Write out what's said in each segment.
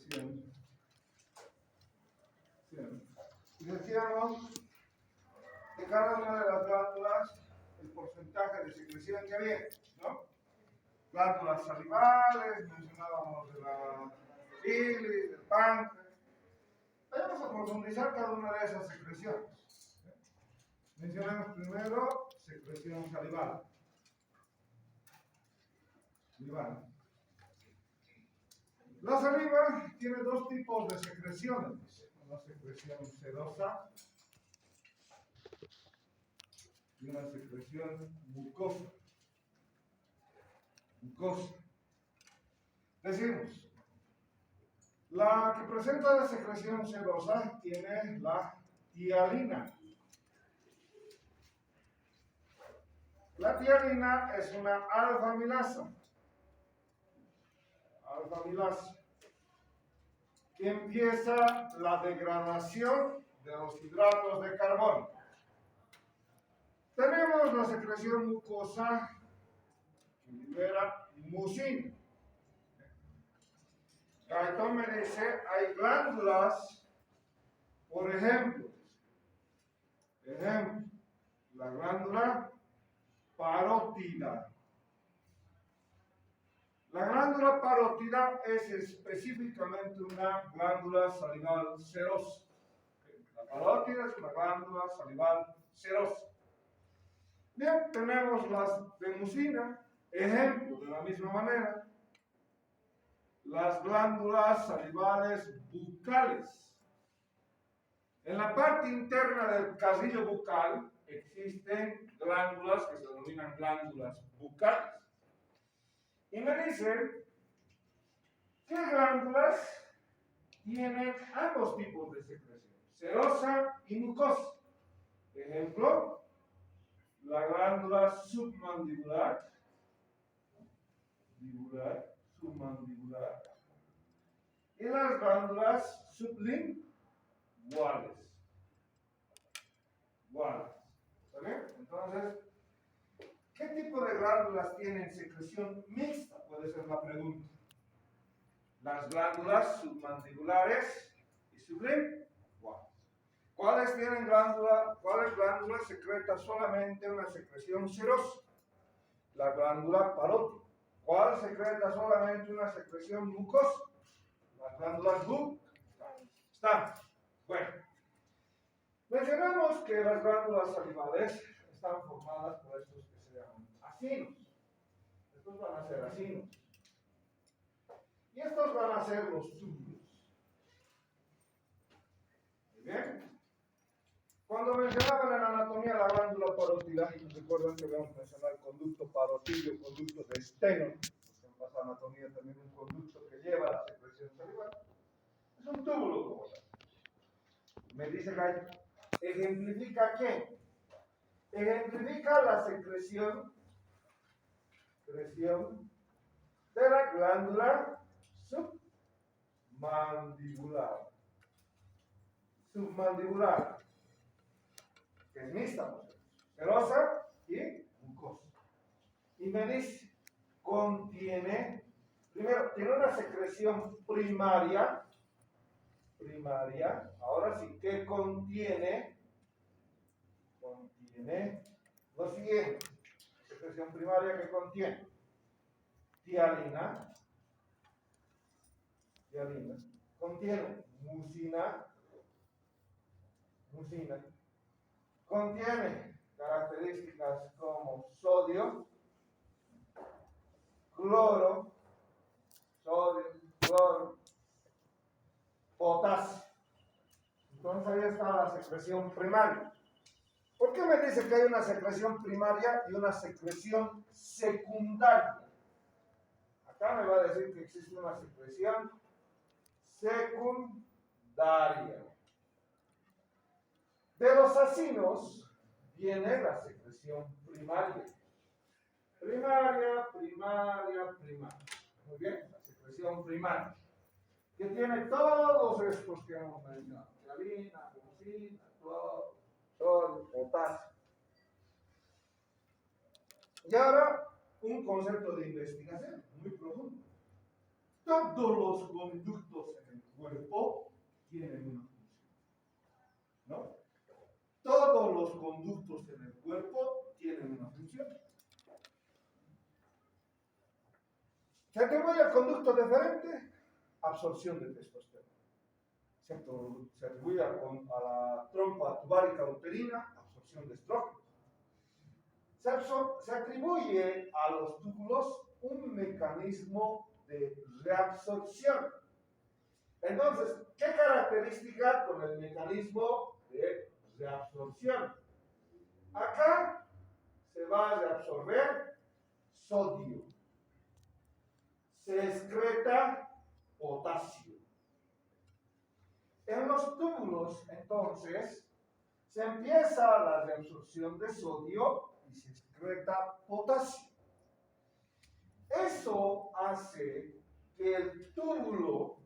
secreción. Y decíamos de cada una de las glándulas el porcentaje de secreción que había, ¿no? Glándulas salivales, mencionábamos de la bilis, del páncreas. Vamos a profundizar cada una de esas secreciones. Mencionamos primero secreción salival. La saliva tiene dos tipos de secreciones, una secreción sedosa y una secreción mucosa. Decimos, la que presenta la secreción sedosa tiene la tialina. La tialina es una alfa-amilasa. Que empieza la degradación de los hidratos de carbono. Tenemos la secreción mucosa que libera mucina. Gaitón me dice, hay glándulas, por ejemplo, la glándula parótida. La glándula parótida es específicamente una glándula salival serosa. La parótida es una glándula salival serosa. Bien, tenemos las de mucina, ejemplo, de la misma manera, las glándulas salivales bucales. En la parte interna del carrillo bucal existen glándulas que se denominan glándulas bucales. Y me dicen que glándulas tienen ambos tipos de secreción, serosa y mucosa. Ejemplo, la glándula submandibular, submandibular, y las glándulas sublinguales. ¿Está bien? Entonces, ¿qué tipo de glándulas tienen secreción mixta? Puede ser la pregunta. Las glándulas submandibulares y sublinguales. ¿Cuáles glándulas secretan solamente una secreción serosa? La glándula parótida. ¿Cuál secreta solamente una secreción mucosa? Las glándulas bucales. ¿Está? Bueno. Mencionamos que las glándulas salivales están formadas por estos que se llaman acinos. Estos van a ser acinos. Y estos van a ser los túbulos. Muy bien. Cuando mencionaban en anatomía la glándula parótida, recuerden que vamos a mencionar el conducto parótido, el conducto de Steno, porque en pasa anatomía también un conducto que lleva la secreción salival. Es un túbulo como tal. Me dice que ejemplifica qué? Ejemplifica la secreción de la glándula submandibular, que es mixta, serosa y mucosa. Y me dice, primero, tiene una secreción primaria, ahora sí, que contiene lo siguiente, secreción primaria que contiene tialina, contiene mucina, contiene características como sodio, cloro, potasio. Entonces ahí está la secreción primaria. ¿Por qué me dice que hay una secreción primaria y una secreción secundaria? Acá me va a decir que existe una secreción secundaria. De los acinos viene la secreción primaria. Primaria. Muy bien, la secreción primaria. Que tiene todos estos que hemos mencionado. Tialina, mucina, cloro, sodio, potasio. Y ahora, un concepto de investigación muy profundo. todos los conductos en el cuerpo tienen una función, ¿no? Todos los conductos en el cuerpo tienen una función. ¿Se atribuye al conducto deferente? Absorción de testosterona. Se atribuye a la trompa tubárica uterina, absorción de estrógeno. Se atribuye a los túbulos un mecanismo de reabsorción. Entonces, ¿qué característica con el mecanismo de reabsorción? Acá se va a reabsorber sodio. Se excreta potasio. En los túbulos, entonces, se empieza la reabsorción de sodio y se excreta potasio. Eso hace que el túbulo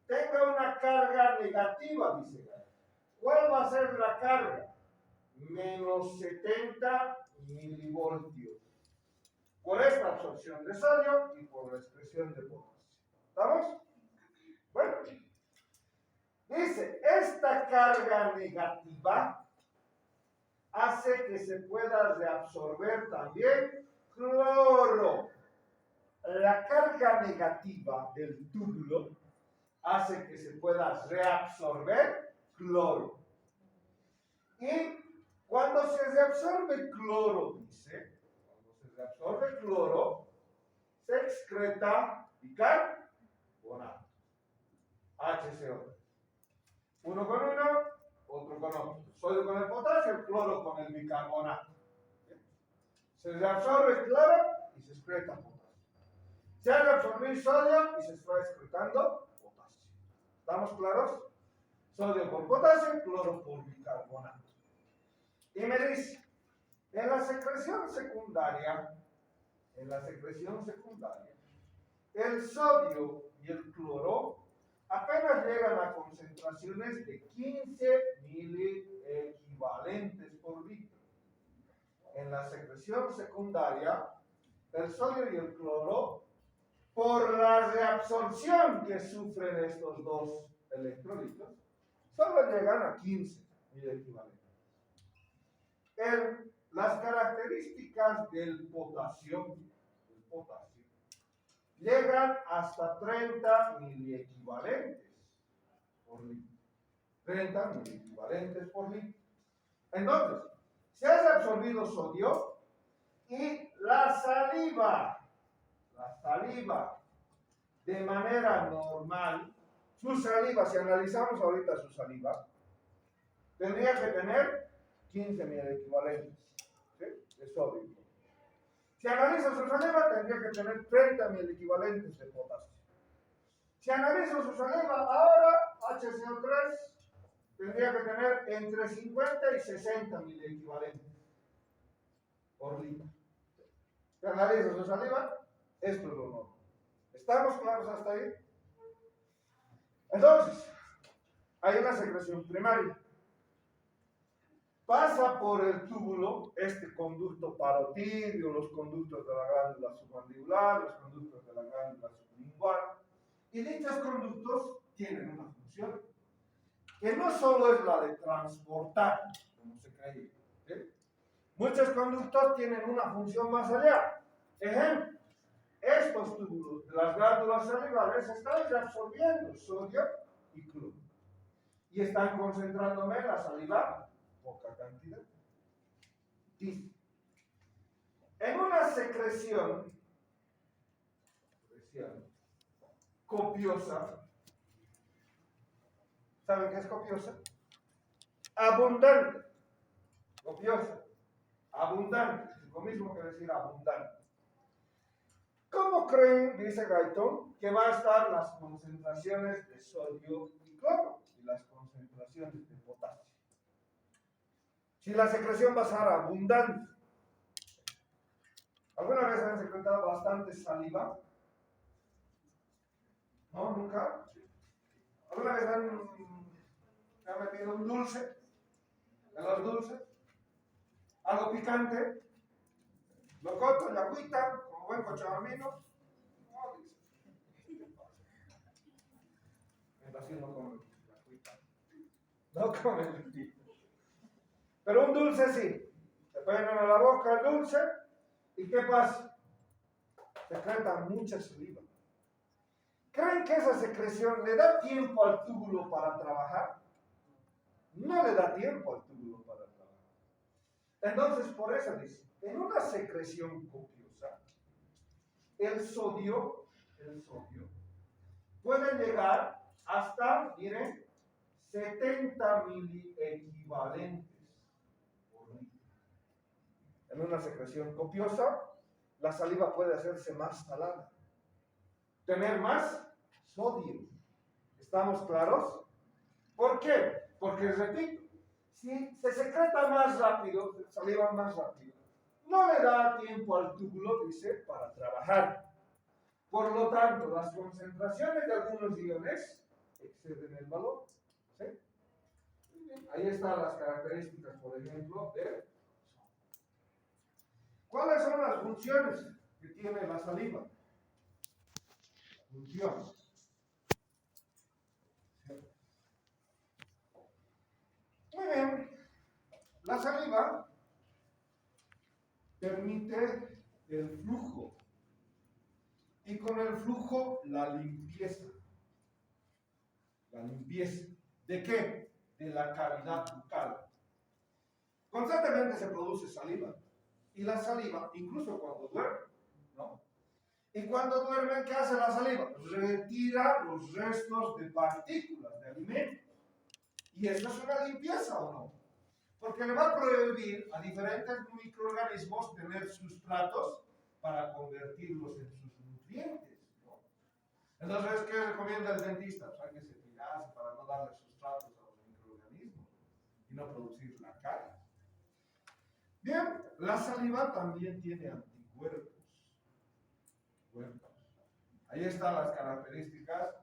tenga una carga negativa, dice Gay. ¿Cuál va a ser la carga? Menos 70 milivoltios. Por esta absorción de sodio y por la excreción de potasio. ¿Estamos? Bueno. Dice, esta carga negativa hace que se pueda reabsorber también cloro. La carga negativa del túbulo hace que se pueda reabsorber cloro. Y cuando se reabsorbe cloro, dice, cuando se reabsorbe cloro, se excreta bicarbonato, HCO. Uno con uno, otro con otro. Sodio con el potasio, el cloro con el bicarbonato. Se reabsorbe cloro y se excreta potasio. Se ha reabsorbido sodio y se está excretando potasio. ¿Estamos claros? Sodio por potasio, cloro por bicarbonato. Y me dice, en la secreción secundaria, el sodio y el cloro apenas llegan a concentraciones de 15 miliequivalentes por litro. En la secreción secundaria, el sodio y el cloro, por la reabsorción que sufren estos dos electrolitos, solo llegan a 15 miliequivalentes. Las características del potasio llegan hasta 30 miliequivalentes por litro. 30 miliequivalentes por litro. Entonces, se ha reabsorbido sodio y la saliva, de manera normal, su saliva, si analizamos ahorita su saliva, tendría que tener 15 miliequivalentes, ¿sí?, de sodio. Si analizo su saliva, tendría que tener 30 miliequivalentes de potasio. Si analizo su saliva, ahora HCO3 tendría que tener entre 50 y 60 miliequivalentes por litro. Si analizo su saliva, esto es lo normal. ¿Estamos claros hasta ahí? Entonces, hay una secreción primaria. Pasa por el túbulo, este conducto parotidio, los conductos de la glándula submandibular, los conductos de la glándula sublingual, y dichos conductos tienen una función, que no solo es la de transportar, como se creía, ¿sí? Muchos conductos tienen una función más allá. Ejemplo, estos túbulos de las glándulas salivales están reabsorbiendo sodio y cloro, y están concentrándome en la saliva poca cantidad. Dice, en una secreción copiosa, ¿saben qué es copiosa? Abundante. Copiosa, abundante, es lo mismo que decir abundante. ¿Cómo creen, dice Guyton, que va a estar las concentraciones de sodio y cloro y las concentraciones de potasio? Si la secreción va a ser abundante. ¿Alguna vez han secretado bastante saliva? ¿No? ¿Nunca? ¿Alguna vez han metido un dulce? ¿En los dulces? ¿Algo picante? ¿Locoto, la agüita, como buen cochabambino? No, dice. sí no come la cuita. No come el frutito. Pero un dulce sí. Se ponen a la boca el dulce y ¿qué pasa? Secreta mucha saliva. ¿Creen que esa secreción le da tiempo al túbulo para trabajar? No le da tiempo al túbulo para trabajar. Entonces, por eso dice, en una secreción copiosa, el sodio puede llegar hasta, miren, 70 miliequivalentes por litro. En una secreción copiosa, la saliva puede hacerse más salada, tener más sodio. ¿Estamos claros? ¿Por qué? Porque, repito, si se secreta más rápido, saliva más rápido, no le da tiempo al túbulo, dice, para trabajar. Por lo tanto, las concentraciones de algunos iones exceden el valor. ¿Sí? Ahí están las características, por ejemplo, de... ¿Cuáles son las funciones que tiene la saliva? Funciones. Muy bien. La saliva permite el flujo y con el flujo la limpieza. ¿La limpieza de qué? De la cavidad bucal. Constantemente se produce saliva y la saliva, incluso cuando duerme, ¿no? Y cuando duerme, ¿qué hace la saliva? Retira los restos de partículas de alimento. ¿Y esto es una limpieza o no? Porque le va a prohibir a diferentes microorganismos tener sustratos para convertirlos en sus nutrientes, ¿no? Entonces, ¿qué recomienda el dentista? Pues hay que cepillarse para no darle sustratos a los microorganismos y no producir la caries. Bien, la saliva también tiene anticuerpos. Ahí están las características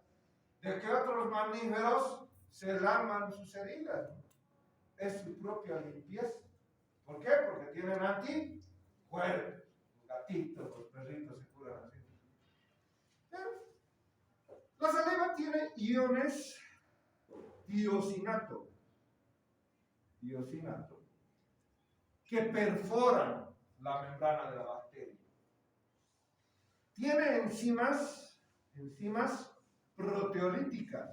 de que otros mamíferos se laman sus heridas, ¿no? Es su propia limpieza. ¿Por qué? Porque tienen anticuerpos. Los gatitos, los perritos se curan así. Pero la saliva tiene iones tiosinato, que perforan la membrana de la bacteria. Tiene enzimas proteolíticas,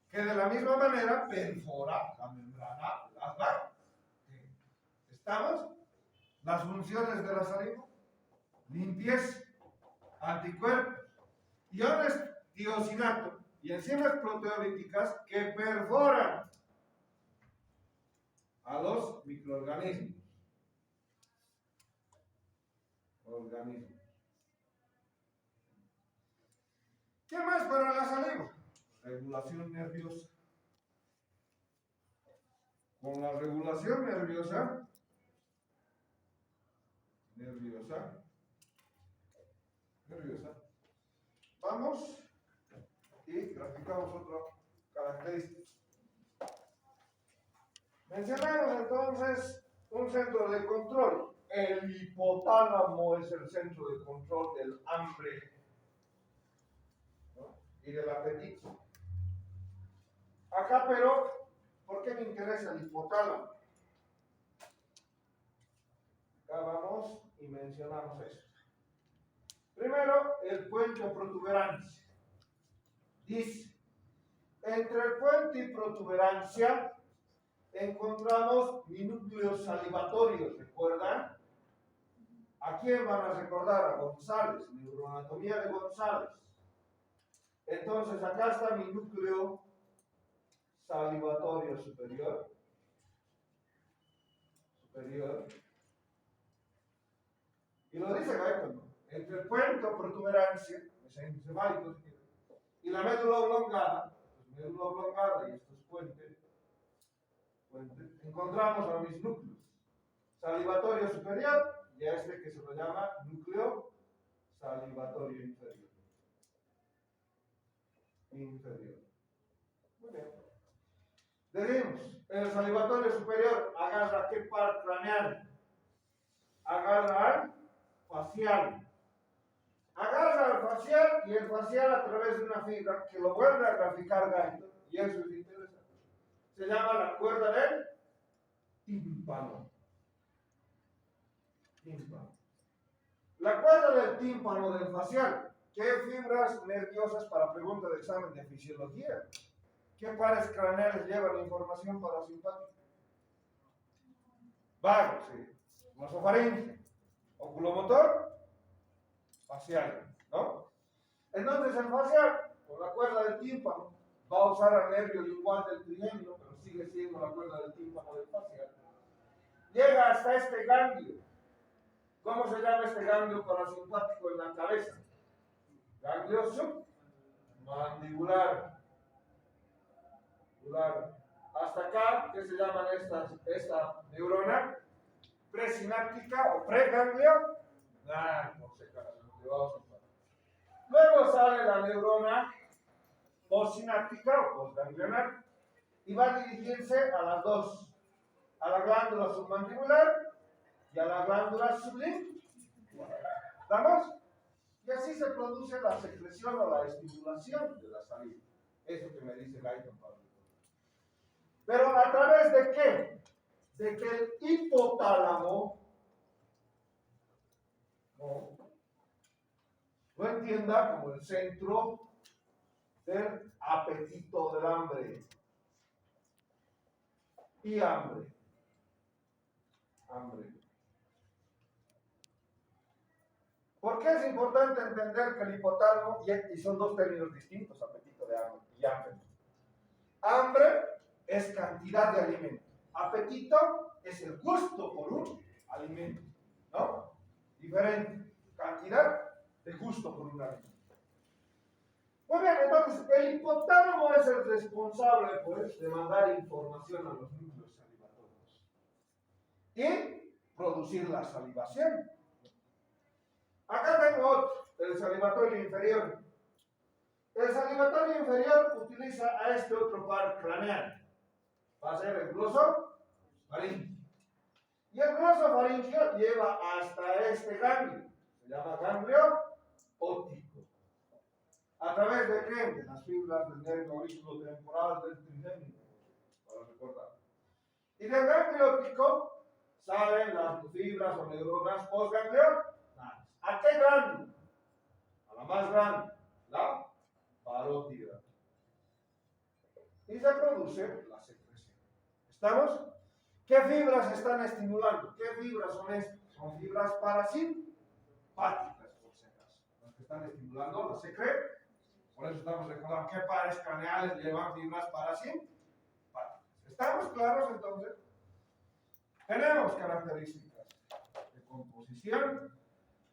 que de la misma manera perfora la membrana de las bacterias. ¿Estamos? Las funciones de la saliva: limpieza, anticuerpos, iones tiosinato y enzimas proteolíticas que perforan a los microorganismos. ¿Qué más para la saliva? Regulación nerviosa. Con la regulación nerviosa, vamos y graficamos otra característica. Mencionamos entonces un centro de control. El hipotálamo es el centro de control del hambre, ¿no? Y del apetito. Acá, pero, ¿por qué me interesa el hipotálamo? Acá vamos y mencionamos eso. Primero, el puente o protuberancia. Dice, entre el puente y protuberancia encontramos minúcleos salivatorios, ¿recuerdan? ¿A quién van a recordar? A González, neuroanatomía de González. Entonces, acá está mi núcleo salivatorio superior. Y lo dice Beckman, entre el puente o protuberancia, mesencefálico, y la médula oblongada, y estos puentes, encontramos a mis núcleos salivatorio superior y a este que se lo llama núcleo salivatorio inferior. Muy bien. Decimos, el salivatorio superior agarra qué par craneal, agarra al facial. Agarra al al facial y el facial a través de una fibra que lo vuelve a graficar Guyton, y eso es interesante. Se llama la cuerda del tímpano. La cuerda del tímpano del facial. ¿Qué fibras nerviosas para pregunta de examen de fisiología? ¿Qué pares craneales llevan información parasimpática? Vago, sí. Glosofaringe. Oculomotor. Facial, ¿no? Entonces el facial, con la cuerda del tímpano, va a usar al nervio lingual del trigémino, pero sigue siendo la cuerda del tímpano del facial. Llega hasta este ganglio. ¿Cómo se llama este ganglio parasimpático en la cabeza? Ganglio submandibular. Hasta acá, ¿qué se llaman esta neurona? Presináptica o preganglio. No sé, luego sale la neurona postsináptica o postganglionar y va a dirigirse a las dos, a la glándula submandibular y a la glándula sublingual. ¿Estamos? Y así se produce la secreción o la estimulación de la saliva. Eso que me dice Guyton Pablo. Pero ¿a través de qué? De que el hipotálamo lo entienda como el centro del apetito del hambre. Y hambre. ¿Por qué es importante entender que el hipotálamo, y son dos términos distintos, apetito de hambre y hambre? Hambre es cantidad de alimento. Apetito es el gusto por un alimento, ¿no? Diferente. Cantidad de gusto por un alimento. Muy bien, entonces el hipotálamo es el responsable, pues, de mandar información a los núcleos salivatorios y producir la salivación. Acá tengo otro, el salivatorio inferior. El salivatorio inferior utiliza a este otro par craneal. Va a ser el glosofaringio. Y el glosofaringio lleva hasta este ganglio. Se llama ganglio óptico. ¿A través de qué? De las fibras del nervio aurículo temporal del trigémino, para recordar. Y del ganglio óptico salen las fibras o neuronas postganglionales. ¿A qué ganglio? A la más grande, la parótida. Y se produce la secreción. ¿Estamos? ¿Qué fibras están estimulando? ¿Qué fibras son estas? Son fibras parasimpáticas, por si acaso. Las que están estimulando la secreción. Por eso estamos recordando qué pares craneales llevan fibras parasimpáticas. ¿Estamos claros entonces? Tenemos características de composición,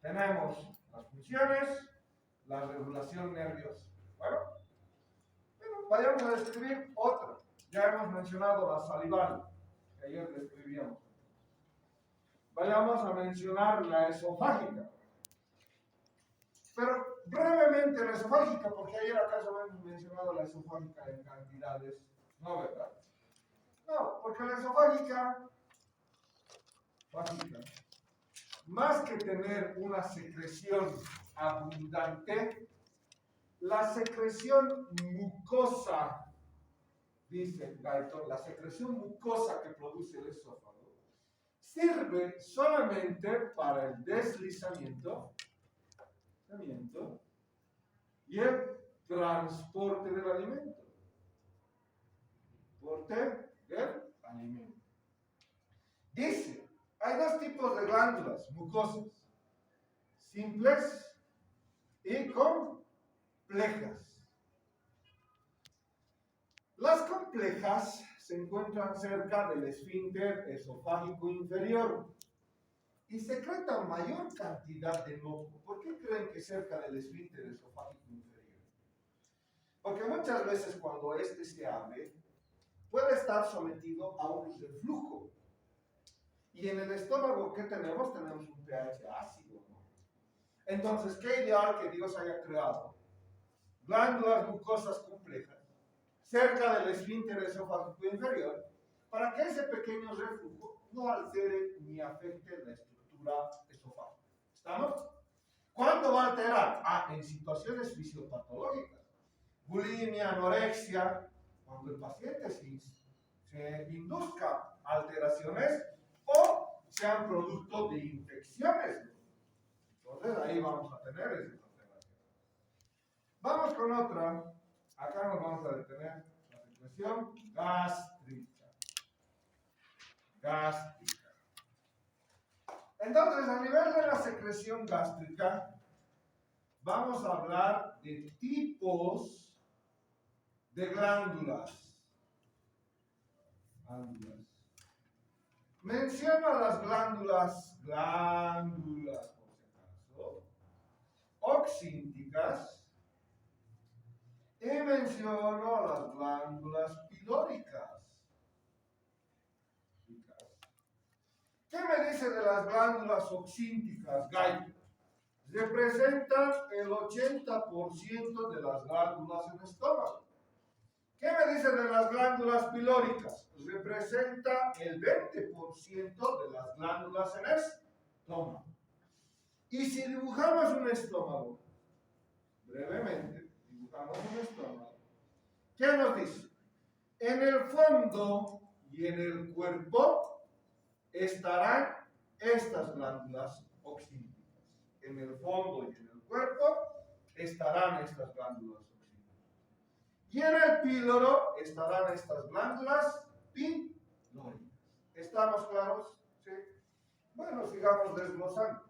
tenemos las funciones, la regulación nerviosa. Bueno, vayamos a describir otra. Ya hemos mencionado la salival, que ayer describíamos. Vayamos a mencionar la esofágica. Pero brevemente la esofágica, porque ayer acaso hemos mencionado la esofágica en cantidades, ¿no, verdad? No, porque la esofágica, más que tener una secreción abundante, la secreción mucosa, dice Guyton, la secreción mucosa que produce el esófago, sirve solamente para el deslizamiento y el transporte del alimento. Dice, hay dos tipos de glándulas mucosas, simples y complejas. Las complejas se encuentran cerca del esfínter esofágico inferior y secretan mayor cantidad de moco. ¿Por qué creen que cerca del esfínter esofágico inferior? Porque muchas veces cuando este se abre, puede estar sometido a un reflujo. Y en el estómago, ¿qué tenemos? Tenemos un pH ácido, ¿no? Entonces, ¿qué ideal que Dios haya creado? Glándulas mucosas complejas, cerca del esfínter esofágico inferior, para que ese pequeño reflujo no altere ni afecte la estructura esofágica. ¿Estamos? ¿Cuándo va a alterar? En situaciones fisiopatológicas. Bulimia, anorexia, cuando el paciente se induzca alteraciones o sean producto de infecciones. Entonces ahí vamos a tener esa alteración. Vamos con otra. Acá nos vamos a detener la secreción gástrica. Gástrica. Entonces, a nivel de la secreción gástrica, vamos a hablar de tipos de glándulas. Menciono las glándulas, por si acaso, oxínticas, y menciono las glándulas pilóricas. ¿Qué me dice de las glándulas oxínticas, Gaito? Representan el 80% de las glándulas en el estómago. ¿Qué me dice de las glándulas pilóricas? Representa el 20% de las glándulas en el estómago. Y si dibujamos un estómago, brevemente, dibujamos un estómago, ¿qué nos dice? En el fondo y en el cuerpo estarán estas glándulas oxínticas. En el fondo y en el cuerpo estarán estas glándulas oxínticas. Y en el píloro estarán estas glándulas pilóricas. ¿Estamos claros? ¿Sí? Bueno, sigamos desglosando.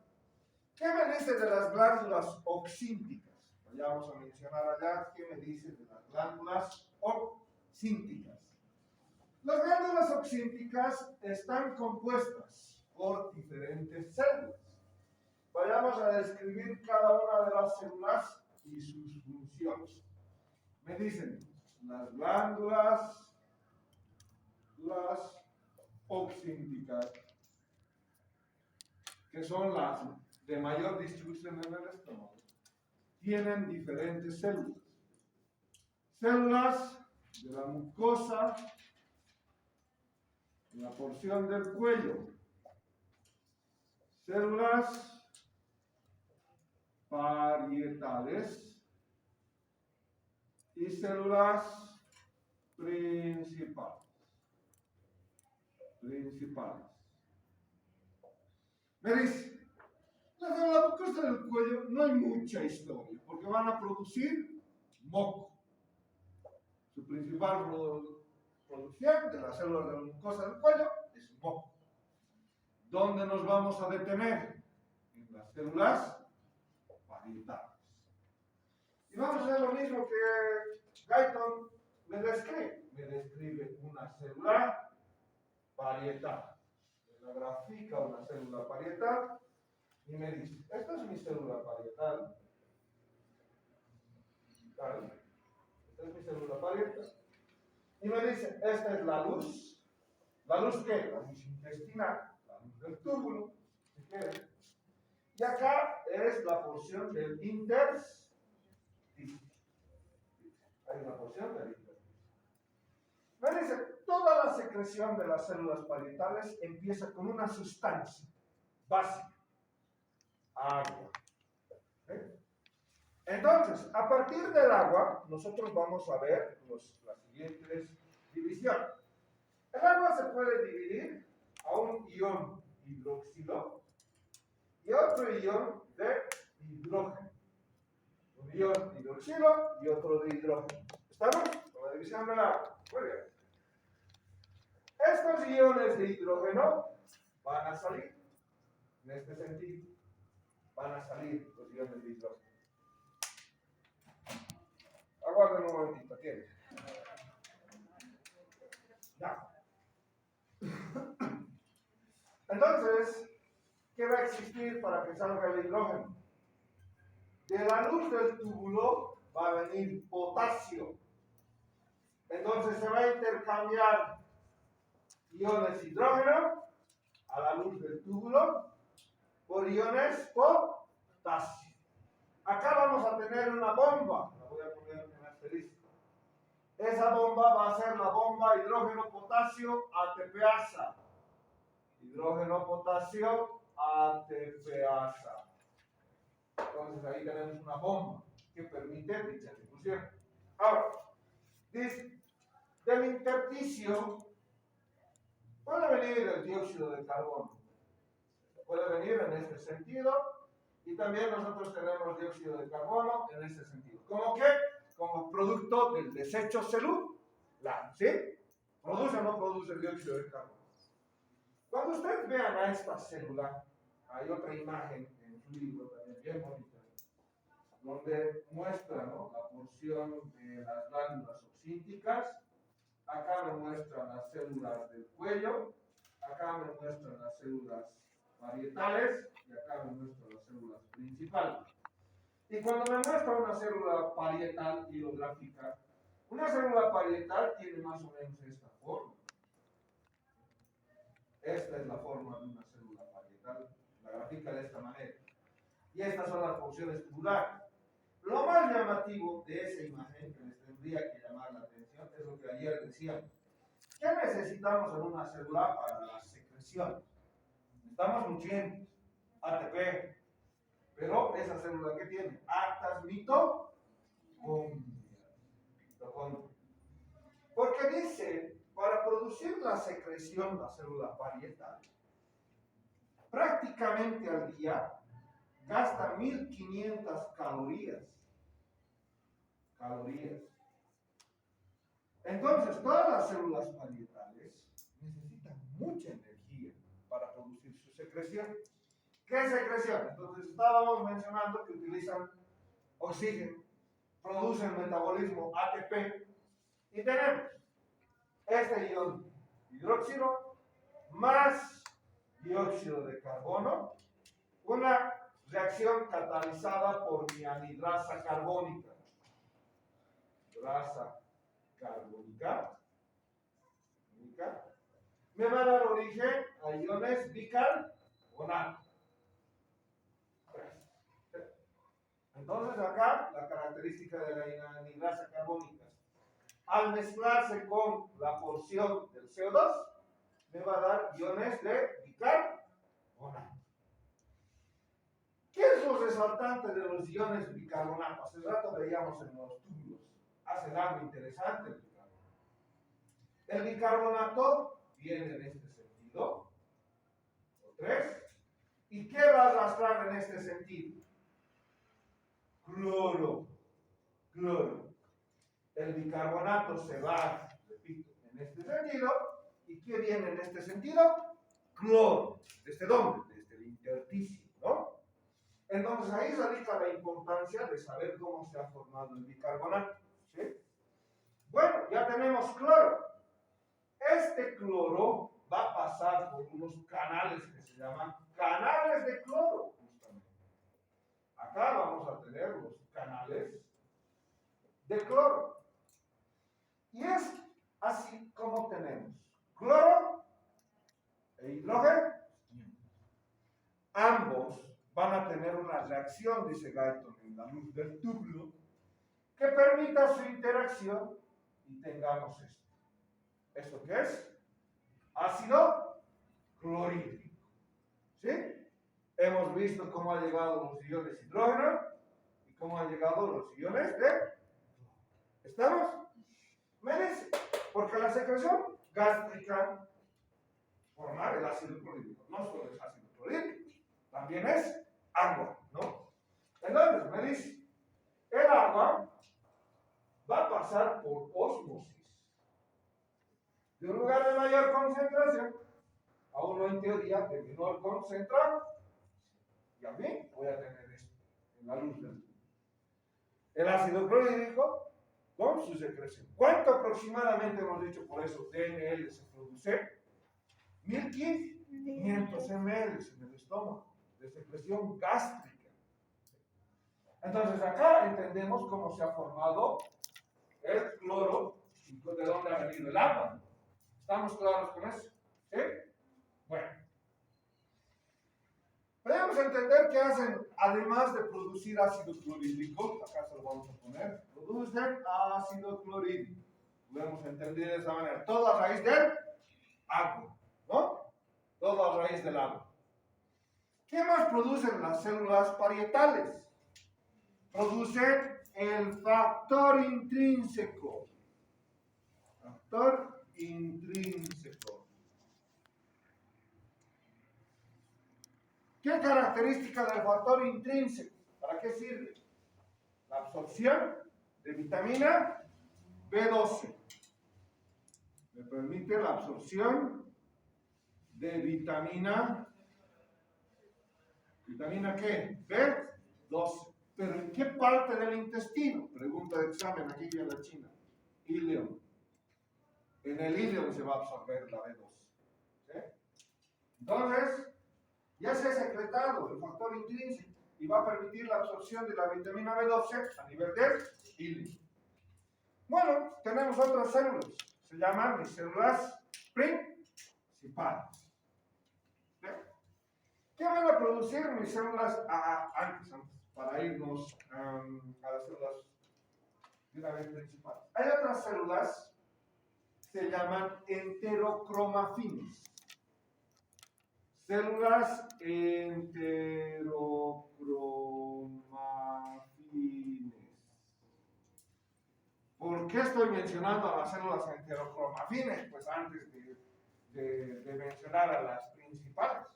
¿Qué me dice de las glándulas oxínticas? Vayamos a mencionar allá qué me dice de las glándulas oxínticas. Las glándulas oxínticas están compuestas por diferentes células. Vayamos a describir cada una de las células y sus funciones. Me dicen las glándulas oxínticas, que son las de mayor distribución en el estómago, tienen diferentes células. Células de la mucosa, en la porción del cuello. Células parietales y células principales. Me dice, la mucosa del cuello no hay mucha historia, porque van a producir moco. Su principal producción de las células de la mucosa del cuello es moco. ¿Dónde nos vamos a detener? En las células parietales. Y vamos a hacer lo mismo que Guyton me describe. Me describe una célula parietal. Me grafica una célula parietal y me dice, esta es mi célula parietal. Esta es mi célula parietal. Y me dice, esta es la luz. ¿La luz qué? La luz intestinal, la luz del túbulo, si quieren. Y acá es la porción del intersticio. Hay una porción del intersticio. Me dice, toda la secreción de las células parietales empieza con una sustancia básica. Agua. ¿Okay? Entonces, a partir del agua, nosotros vamos a ver las siguientes divisiones. El agua se puede dividir a un ion hidroxilo y otro ion de hidrógeno. Un ion de hidroxilo y otro de hidrógeno. ¿Estamos? Con la división del agua. Muy bien. Estos iones de hidrógeno van a salir en este sentido. Van a salir los iones de hidrógeno. Aguarden un momentito, ¿quieren? Ya. Entonces, ¿qué va a existir para que salga el hidrógeno? De la luz del túbulo va a venir potasio. Entonces se va a intercambiar iones hidrógeno a la luz del túbulo por iones potasio. Acá vamos a tener una bomba. La voy a poner en asterisco. Esa bomba va a ser la bomba hidrógeno-potasio ATPasa. Hidrógeno-potasio ATPasa. Entonces ahí tenemos una bomba que permite dicha difusión. Ahora, del intersticio puede venir el dióxido de carbono. Puede venir en este sentido, y también nosotros tenemos dióxido de carbono en este sentido. ¿Cómo qué? Como producto del desecho celular, ¿sí? ¿Produce o no produce el dióxido de carbono? Cuando ustedes vean a esta célula, hay otra imagen en su libro también bien bonita, donde muestra, ¿no?, la porción de las glándulas oxínticas. Acá me muestran las células del cuello, acá me muestran las células parietales y acá me muestran las células principales. Y cuando me muestra una célula parietal y lo grafica, una célula parietal tiene más o menos esta forma. Esta es la forma de una célula parietal, la grafica de esta manera. Y estas son las funciones tubulares. Lo más llamativo de esa imagen que les tendría que llamar la atención es lo que ayer decíamos. ¿Qué necesitamos en una célula para la secreción? Necesitamos nutrientes, ATP, pero esa célula que tiene hartas mitocondrias. Porque dice, para producir la secreción, la célula parietal, prácticamente al día gasta 1500 calorías. Entonces, todas las células parietales necesitan mucha energía para producir su secreción. ¿Qué secreción? Entonces, estábamos mencionando que utilizan oxígeno, producen metabolismo ATP, y tenemos este ion hidróxido más dióxido de carbono, una reacción catalizada por mi anhidrasa carbónica. Grasa carbónica me va a dar origen a iones bicarbonato. Entonces acá la característica de la anhidrasa carbónica, al mezclarse con la porción del CO2, me va a dar iones de bicarbonato. ¿Qué es lo resaltante de los iones bicarbonato? Hace rato veíamos en los túbulos. Hacen algo interesante el bicarbonato. El bicarbonato viene en este sentido, o 3. ¿Y qué va a arrastrar en este sentido? Cloro. El bicarbonato se va, repito, en este sentido. ¿Y qué viene en este sentido? Cloro. ¿Desde dónde? Desde el intersticio, ¿no? Entonces ahí radica la importancia de saber cómo se ha formado el bicarbonato, ¿sí? Bueno, ya tenemos cloro. Este cloro va a pasar por unos canales que se llaman canales de cloro, justamente. Acá vamos a tener los canales de cloro. Y es así como tenemos cloro e hidrógeno. Ambos van a tener una reacción, dice Guyton, en la luz del túbulo, que permita su interacción y tengamos esto. ¿Esto qué es? Ácido clorhídrico. ¿Sí? Hemos visto cómo han llegado los iones hidrógeno y cómo han llegado los iones de... ¿Estamos? ¿Me dice? Porque la secreción gástrica formar el ácido clorhídrico. No solo es ácido clorhídrico, también es agua, ¿no? Entonces, me dice, el agua va a pasar por ósmosis. De un lugar de mayor concentración a uno en teoría de menor concentración. Y a mí voy a tener esto en la luz del túnel. El ácido clorhídrico con su secreción. ¿Cuánto aproximadamente hemos dicho por eso DNL se produce? 1500 ml en el estómago de secreción gástrica. Entonces acá entendemos cómo se ha formado el cloro y de dónde ha venido el agua. ¿Estamos claros con eso? ¿Sí? Bueno. Podemos entender que hacen, además de producir ácido clorhídrico, acá se lo vamos a poner, producen ácido clorhídrico. Podemos entender de esa manera. Todo a raíz del agua, ¿no? Todo a raíz del agua. ¿Qué más producen las células parietales? produce el factor intrínseco. Factor intrínseco. ¿Qué característica del factor intrínseco? ¿Para qué sirve? La absorción de vitamina B12. Me permite la absorción de vitamina ¿qué? B12. ¿Pero en qué parte del intestino? Pregunta de examen, aquí viene la China. Ileo. En el ileo se va a absorber la B12. ¿Sí? Entonces, ya se ha secretado el factor intrínseco y va a permitir la absorción de la vitamina B12 a nivel del ileo. Bueno, tenemos otras células. Se llaman mis células principales. ¿Sí? ¿Qué van a producir mis células antes, para irnos a las células de una vez principales? Hay otras células, se llaman enterocromafines. Células enterocromafines. ¿Por qué estoy mencionando a las células enterocromafines? Pues antes de mencionar a las principales.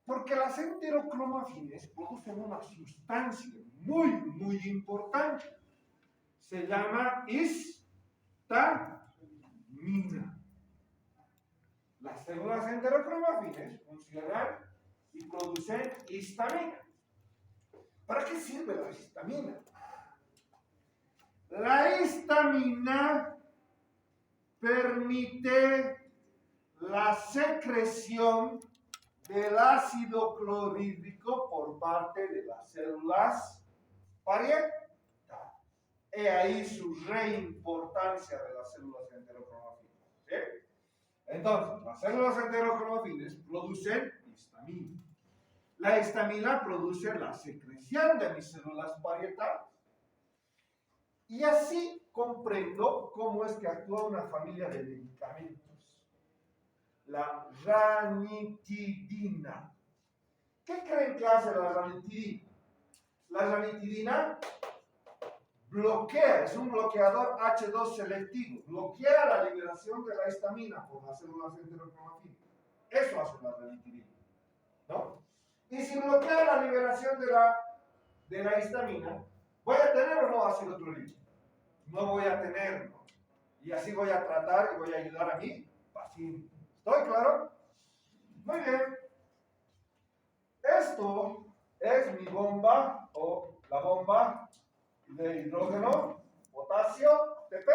Porque las enterocromafines producen una sustancia muy importante. Se llama histamina. Las células enterocromafines funcionan y producen histamina. ¿Para qué sirve la histamina? La histamina permite la secreción del ácido clorhídrico por parte de las células parietales. He ahí su reimportancia de las células enterocromafines. ¿Sí? Entonces, las células enterocromafines producen histamina. La histamina produce la secreción de mis células parietales. Y así comprendo cómo es que actúa una familia de medicamentos. La ranitidina. ¿Qué creen que hace la ranitidina? La ranitidina bloquea, es un bloqueador H2 selectivo, bloquea la liberación de la histamina por las células enterocromafines. Eso hace la ranitidina, ¿no? Y si bloquea la liberación de la histamina, ¿voy a tener o no ácido clorhídrico? No voy a tener, ¿no? Y así voy a tratar y voy a ayudar a mi paciente. ¿Estoy claro? Muy bien. Esto es mi bomba o la bomba de hidrógeno, potasio, ATP.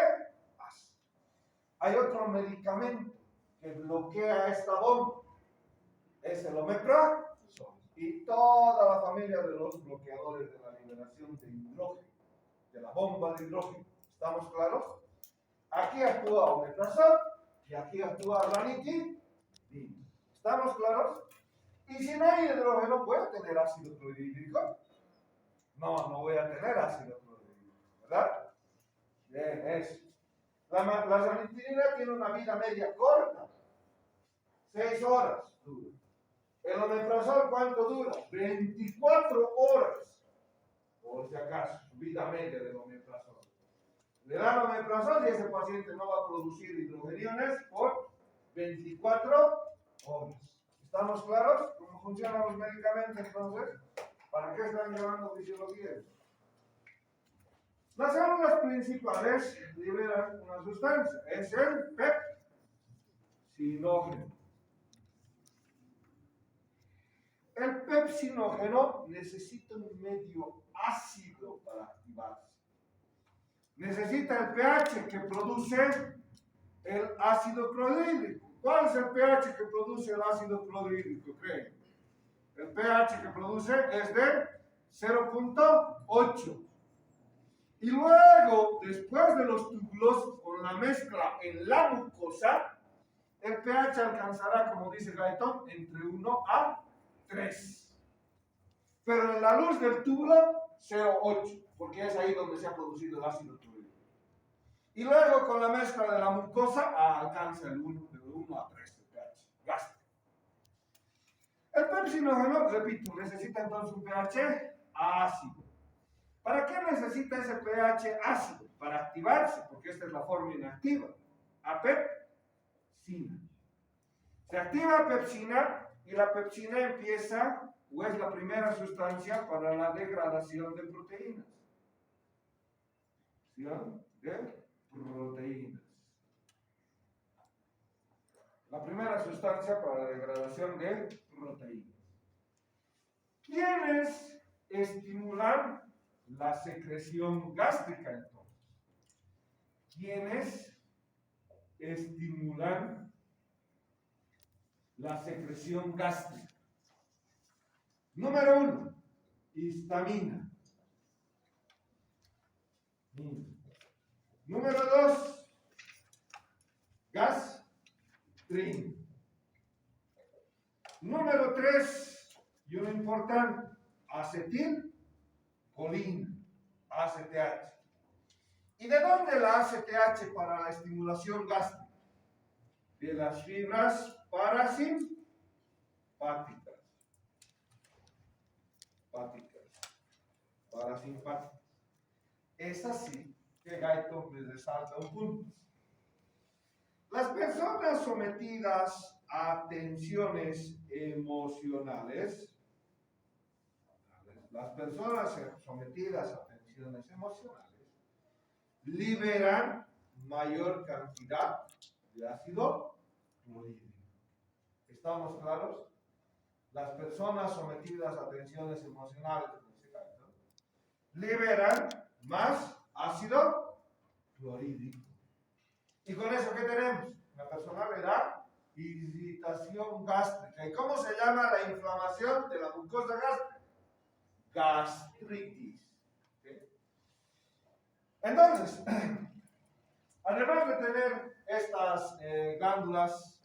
Hay otro medicamento que bloquea esta bomba. Es el omeprazol y toda la familia de los bloqueadores de la liberación de hidrógeno, de la bomba de hidrógeno. ¿Estamos claros? Aquí actúa omeprazol y aquí actúa ranitidina. ¿Estamos claros? Y si no hay hidrógeno, ¿voy a tener ácido clorhídrico? No voy a tener ácido clorhídrico, ¿verdad? Bien, eso. La ranitidina tiene una vida media corta. 6 horas dura. El omeprazol, ¿cuánto dura? 24 horas. Por si acaso, vida media del omeprazol. Le dan omeprazol y ese paciente no va a producir hidrogeniones por 24 horas. ¿Estamos claros? ¿Cómo funcionan los medicamentos entonces? ¿Para qué están llevando fisiología? Las células principales liberan una sustancia, es el pepsinógeno. El pepsinógeno necesita un medio ácido para activarse. Necesita el pH que produce el ácido clorhídrico. ¿Cuál es el pH que produce el ácido clorhídrico? ¿Creen? El pH que produce es de 0.8. Y luego, después de los túbulos, con la mezcla en la mucosa, el pH alcanzará, como dice Gaetón, entre 1 a 3. Pero en la luz del túbulo, 0.8, porque es ahí donde se ha producido el ácido clorhídrico. Y luego, con la mezcla de la mucosa, alcanza el 1, de 1 a 3 el pH. Gástrico. El pepsinógeno, repito, necesita entonces un pH ácido. ¿Para qué necesita ese pH ácido? Para activarse, porque esta es la forma inactiva. Pepsina. Se activa pepsina y la pepsina empieza, o es la primera sustancia para la degradación de proteínas. De proteínas. La primera sustancia para la degradación de proteínas. ¿Quiénes estimulan la secreción gástrica entonces? ¿Quiénes estimulan la secreción gástrica? Número 1, histamina. Número 2, gastrina. Número 3, y uno importante, acetilcolina, ACTH. ¿Y de dónde la ACTH para la estimulación gástrica? De las fibras parasimpáticas. Parasimpáticas. Es así que Guyton les resalta un punto. Las personas sometidas a tensiones emocionales, liberan mayor cantidad de ácido clorhídrico. ¿Estamos claros? Las personas sometidas a tensiones emocionales liberan más ácido clorhídrico. ¿Y con eso qué tenemos? La persona le da irritación gástrica. ¿Y cómo se llama la inflamación de la mucosa gástrica? Gastritis. ¿Sí? Entonces, además de tener estas glándulas,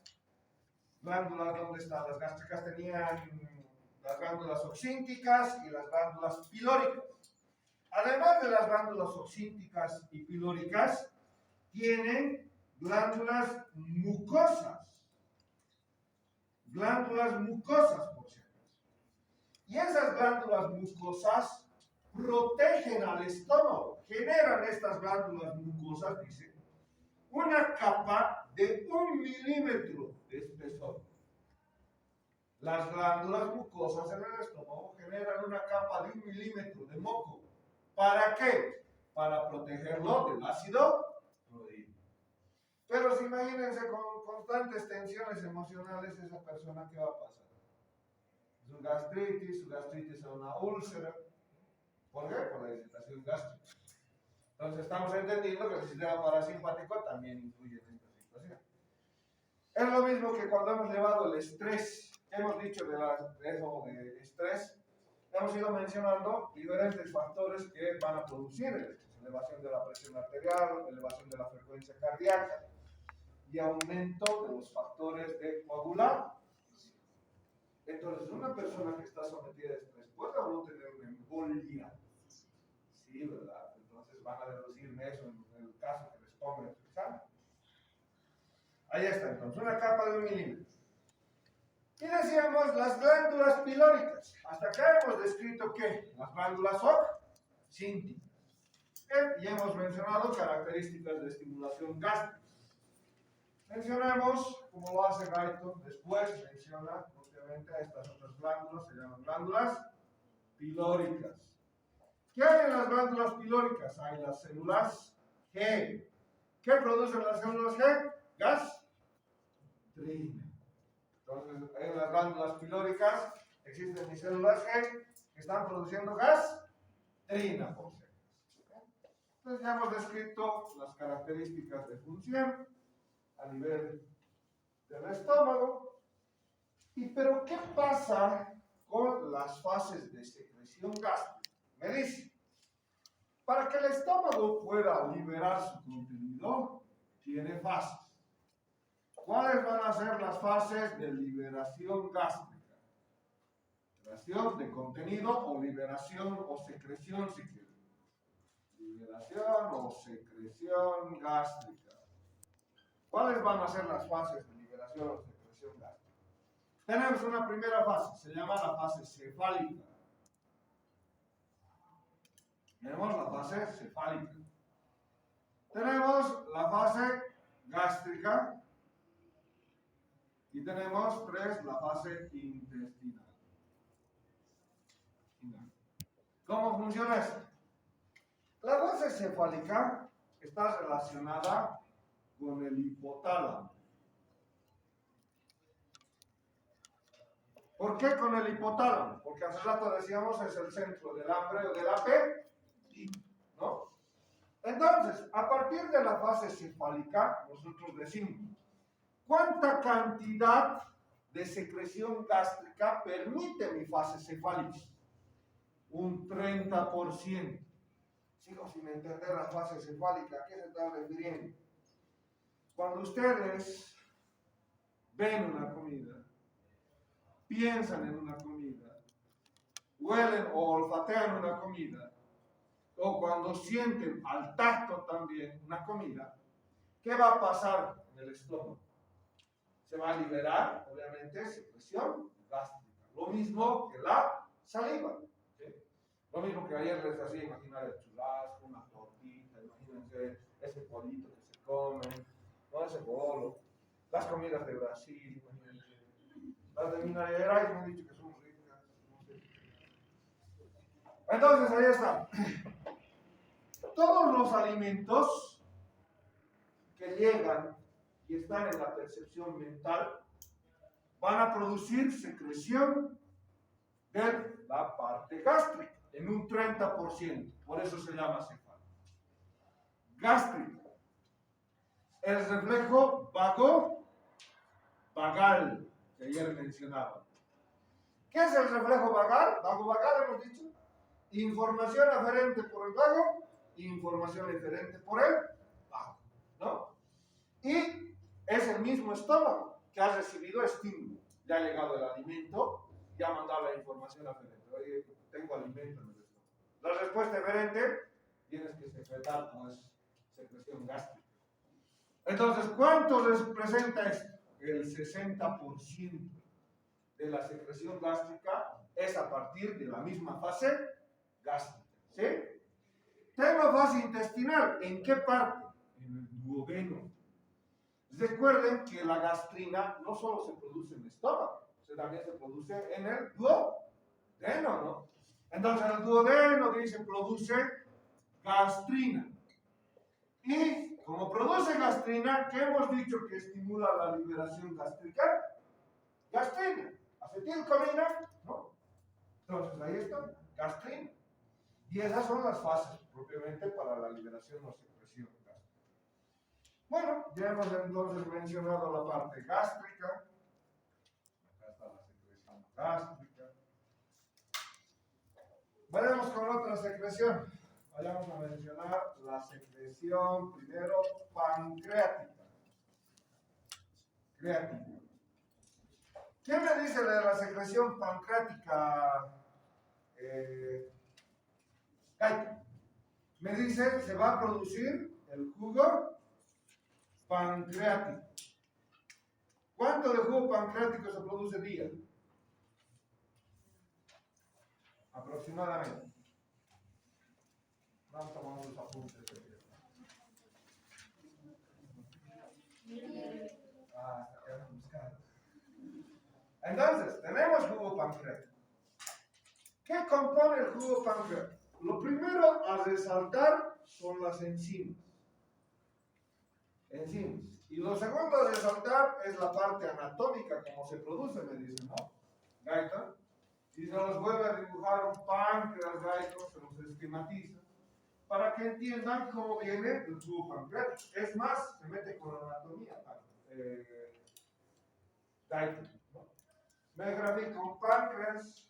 ¿dónde están? Las gástricas tenían las glándulas oxínticas y las glándulas pilóricas. Además de las glándulas oxínticas y pilóricas, tienen glándulas mucosas. Glándulas mucosas, por cierto. Y esas glándulas mucosas protegen al estómago. Generan estas glándulas mucosas, dice, una capa de 1 milímetro de espesor. Las glándulas mucosas en el estómago generan una capa de 1 milímetro de moco. ¿Para qué? Para protegerlo del ácido clorhídrico. Pero si imagínense con constantes tensiones emocionales, esa persona, ¿qué va a pasar? Su gastritis es una úlcera. ¿Por qué? Por la irritación gástrica. Entonces estamos entendiendo que el sistema parasimpático también influye en esta situación. Es lo mismo que cuando hemos llevado el estrés. Hemos dicho de estrés. Hemos ido mencionando diferentes factores que van a producir el estrés. Elevación de la presión arterial, elevación de la frecuencia cardíaca y aumento de los factores de coagulación. Entonces, una persona que está sometida a estrés puede o no tener una embolia. Sí, ¿verdad? Entonces van a deducirme eso en el caso que les ponga en su examen. Ahí está, entonces, una capa de 1 milímetro. Y decíamos las glándulas pilóricas. Hasta acá hemos descrito ¿qué? Las glándulas oxínticas. Y hemos mencionado características de estimulación gástrica. Mencionamos, como lo hace Guyton, después menciona obviamente a estas otras glándulas, se llaman glándulas pilóricas. ¿Qué hay en las glándulas pilóricas? Hay las células G. ¿Qué producen las células G? Gastrina. Entonces, en las glándulas pilóricas existen mis células G que están produciendo gastrina, por cierto. Entonces, ya hemos descrito las características de función a nivel del estómago. Pero, ¿qué pasa con las fases de secreción gástrica? Me dice, para que el estómago pueda liberar su contenido, tiene fases. ¿Cuáles van a ser las fases de liberación gástrica? Liberación de contenido o liberación o secreción, si quieren. Liberación o secreción gástrica. ¿Cuáles van a ser las fases de liberación o secreción gástrica? Tenemos una primera fase, se llama la fase cefálica. Tenemos la fase cefálica. Tenemos la fase gástrica. Y tenemos 3, la fase intestinal. ¿Cómo funciona esto? La fase cefálica está relacionada con el hipotálamo. ¿Por qué con el hipotálamo? Porque hace rato decíamos es el centro del hambre o del apetito, ¿no? Entonces, a partir de la fase cefálica, nosotros decimos, ¿cuánta cantidad de secreción gástrica permite mi fase cefálica? Un 30%. Sigo sin entender la fase cefálica. ¿A qué se está refiriendo? Cuando ustedes ven una comida, piensan en una comida, huelen o olfatean una comida, o cuando sienten al tacto también una comida, ¿qué va a pasar en el estómago? Se va a liberar, obviamente, secreción gástrica. Lo mismo que la saliva. ¿Sí? Lo mismo que ayer les hacía imaginar el churrasco, una tortita, imagínense ese polito que se come, ¿no? Ese bolo, las comidas de Brasil, imagínense. Las de Minas Gerais me han dicho que son ricas. No sé. Entonces, ahí está. Todos los alimentos que llegan y están en la percepción mental van a producir secreción de la parte gástrica en un 30%. Por eso se llama cefálica. Gástrica. El reflejo vagal que ayer mencionaba. ¿Qué es el reflejo vagal? Vago-vagal hemos dicho. Información aferente por el vago, información eferente por el vago, ¿no? Y es el mismo estómago que ha recibido estímulo. Ya ha llegado el alimento, ya ha mandado la información aferente. Oye, tengo alimento en el estómago. La respuesta eferente tienes que secretar, como es secreción gástrica. Entonces, ¿cuánto representa esto? El 60% de la secreción gástrica es a partir de la misma fase gástrica. ¿Sí? Tengo fase intestinal. ¿En qué parte? En el duodeno. Recuerden que la gastrina no solo se produce en el estómago, también se produce en el duodeno, ¿no? Entonces, el duodeno dice produce gastrina. Y como produce gastrina, ¿qué hemos dicho que estimula la liberación gástrica? Gastrina. Acetilcolina, ¿no? Entonces, ahí está, gastrina. Y esas son las fases propiamente para la liberación o secreción gástrica. Bueno, ya hemos entonces mencionado la parte gástrica. Acá está la secreción gástrica. Vayamos con otra secreción. Vayamos a mencionar la secreción primero pancreática. Creática. ¿Qué me dice de la secreción pancreática? Me dice se va a producir el jugo pancreático. ¿Cuánto de jugo pancreático se produce día? Aproximadamente. Vamos a tomar los apuntes. Hasta que han buscado. Entonces, tenemos jugo pancreático. ¿Qué compone el jugo pancreático? Lo primero a resaltar son las enzimas. Y lo segundo a resaltar es la parte anatómica, como se produce, me dicen, ¿no? Gaita. Y se nos vuelve a dibujar un páncreas gaico, se nos esquematiza, para que entiendan cómo viene el jugo pancreático. Es más, se mete con la anatomía. Gaita, ¿no? Me grafica un páncreas,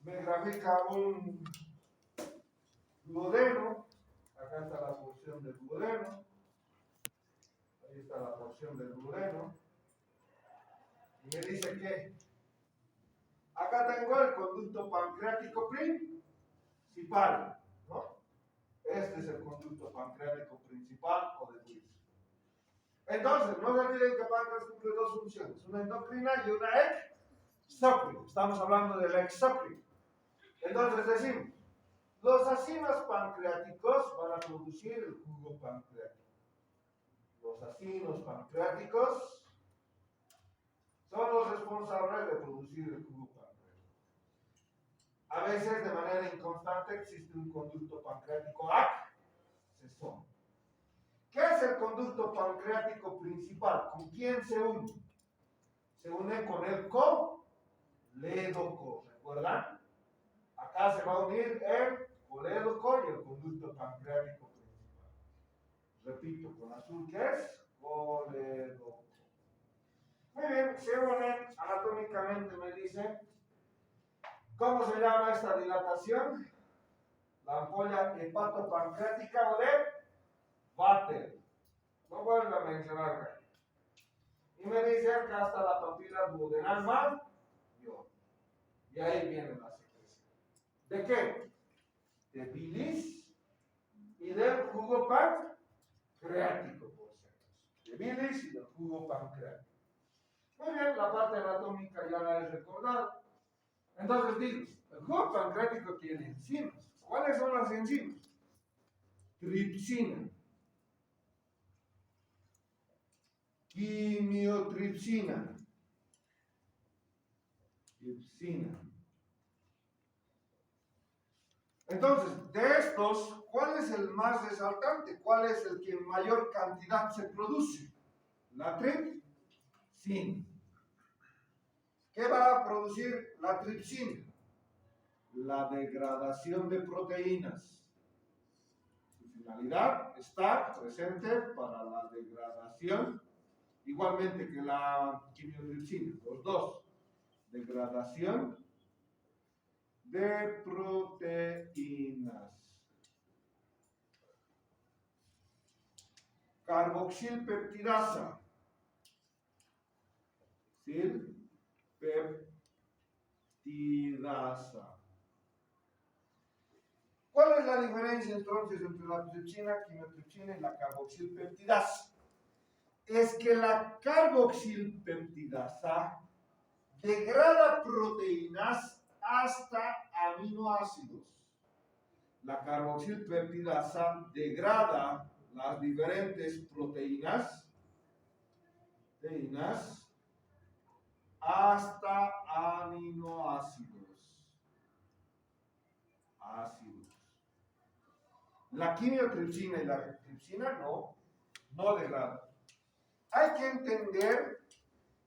me grafica un duodeno, acá está la porción del duodeno, ahí está la porción del duodeno, y me dice que acá tengo el conducto pancreático principal, ¿no? Este es el conducto pancreático principal o de Wilson. Entonces, no se olviden que el páncreas cumple dos funciones, una endocrina y una exócrina. Estamos hablando de la exócrina. Entonces decimos, Los acinos pancreáticos van a producir el jugo pancreático. Los acinos pancreáticos son los responsables de producir el jugo pancreático. A veces, de manera inconstante, existe un conducto pancreático accesor. ¿Qué es el conducto pancreático principal? ¿Con quién se une? Se une con el colédoco, ¿recuerdan? Acá se va a unir el colédoco y el conducto pancreático principal. Repito, con azul, ¿qué es? Colédoco. Muy bien, se unen anatómicamente, me dice. ¿Cómo se llama esta dilatación? La ampolla hepatopancreática o de Vatel. No vuelvo a mencionar. Y me dice acá está la papila duodenal mayor. Y ahí viene la secreción. ¿De qué? De bilis y del jugo pancreático, por cierto. De bilis y del jugo pancreático. Muy bien, la parte anatómica ya la he recordado. Entonces digo, el jugo pancreático tiene enzimas. ¿Cuáles son las enzimas? Tripsina, quimiotripsina, tripsina. Entonces, de estos, ¿cuál es el más resaltante? ¿Cuál es el que en mayor cantidad se produce? La tripsina. ¿Qué va a producir la tripsina? La degradación de proteínas. Su finalidad está presente para la degradación, igualmente que la quimiotripsina, los dos. Degradación de proteínas. Carboxilpeptidasa. Peptidasa. ¿Cuál es la diferencia entonces entre la tripsina, quimiotripsina y la carboxilpeptidasa? Es que la carboxilpeptidasa degrada proteínas hasta aminoácidos. La carboxilpeptidasa degrada las diferentes proteínas hasta aminoácidos. La quimiotripsina y la tripsina no degradan. Hay que entender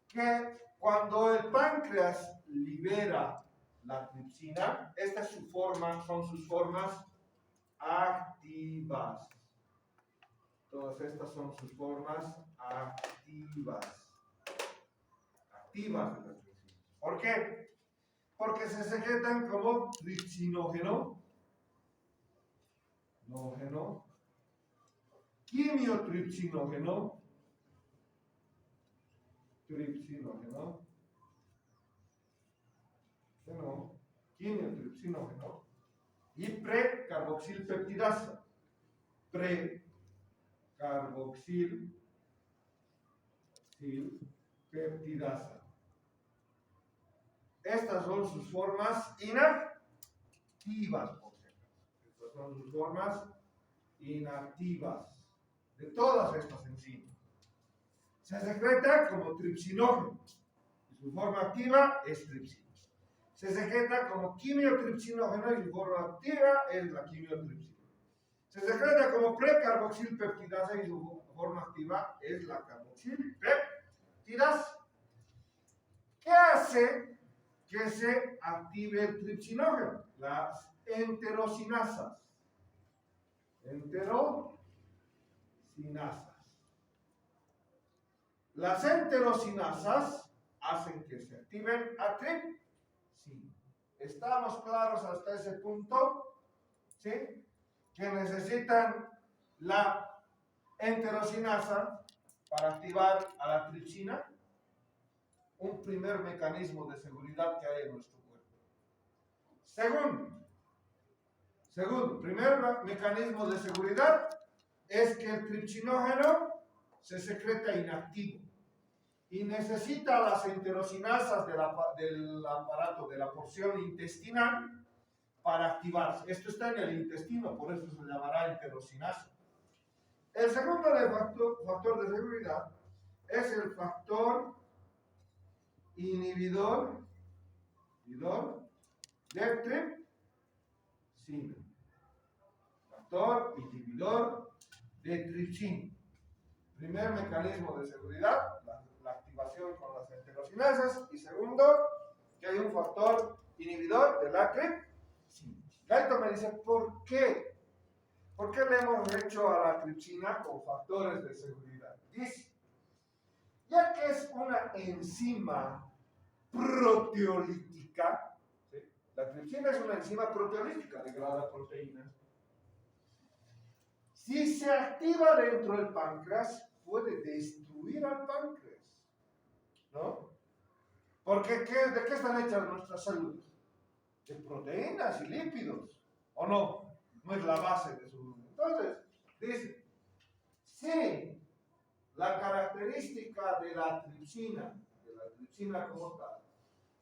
que cuando el páncreas libera la tripsina, esta es su forma, son sus formas activas. Todas estas son sus formas activas. Activas de la tripsina. ¿Por qué? Porque se secretan como tripsinógeno, quimiotripsinógeno, quimiotripsinógeno y precarboxilpeptidasa. Precarboxilpeptidasa. Estas son sus formas inactivas, por ejemplo. Estas son sus formas inactivas de todas estas enzimas. Se secreta como tripsinógeno y su forma activa es tripsina. Se secreta como quimiotripsinógeno y su forma activa es la quimiotripsina. Se secreta como precarboxilpeptidasa y su forma activa es la carboxilpeptidasa. ¿Qué hace que se active el tripsinógeno? Las enterosinasas. Las enterosinasas hacen que se activen a tripsina. ¿Estamos claros hasta ese punto? ¿Sí? Que necesitan la enterosinasa para activar a la tripsina. Un primer mecanismo de seguridad que hay en nuestro cuerpo. Segundo, primer mecanismo de seguridad es que el tripsinógeno se secreta inactivo y necesita las enterosinasas del aparato de la porción intestinal para activarse. Esto está en el intestino, por eso se llamará enterocinasa. El segundo factor de seguridad es el factor inhibidor de tripsina. Factor inhibidor de tripsina. Primer mecanismo de seguridad, la activación con las enterocinasas. Y segundo, que hay un factor inhibidor de la tripsina. Gaito me dice, ¿por qué? ¿Por qué le hemos hecho a la tripsina con factores de seguridad? Dice, ya que es una enzima proteolítica, ¿sí? La tripsina es una enzima proteolítica, degrada proteínas. Si se activa dentro del páncreas, puede destruir al páncreas, ¿no? Porque ¿de qué están hechas nuestras células? De proteínas y lípidos, ¿o no? No es la base de su... Entonces, dice, si la característica de la tripsina como tal,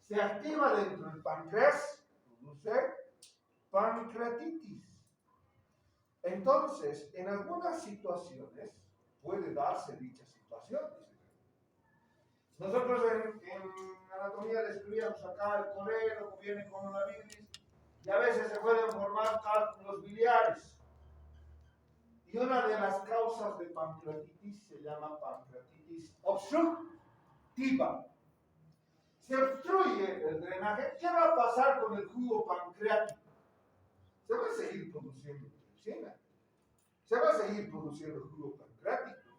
se activa dentro del páncreas, produce pancreatitis. Entonces, en algunas situaciones puede darse dicha situación. Nosotros en anatomía describíamos acá el colero que viene con una bilis y a veces se pueden formar cálculos biliares. Y una de las causas de pancreatitis se llama pancreatitis obstructiva. Se obstruye el drenaje, ¿qué va a pasar con el jugo pancreático? Se va a seguir produciendo tripsina. Se va a seguir produciendo jugo pancreático.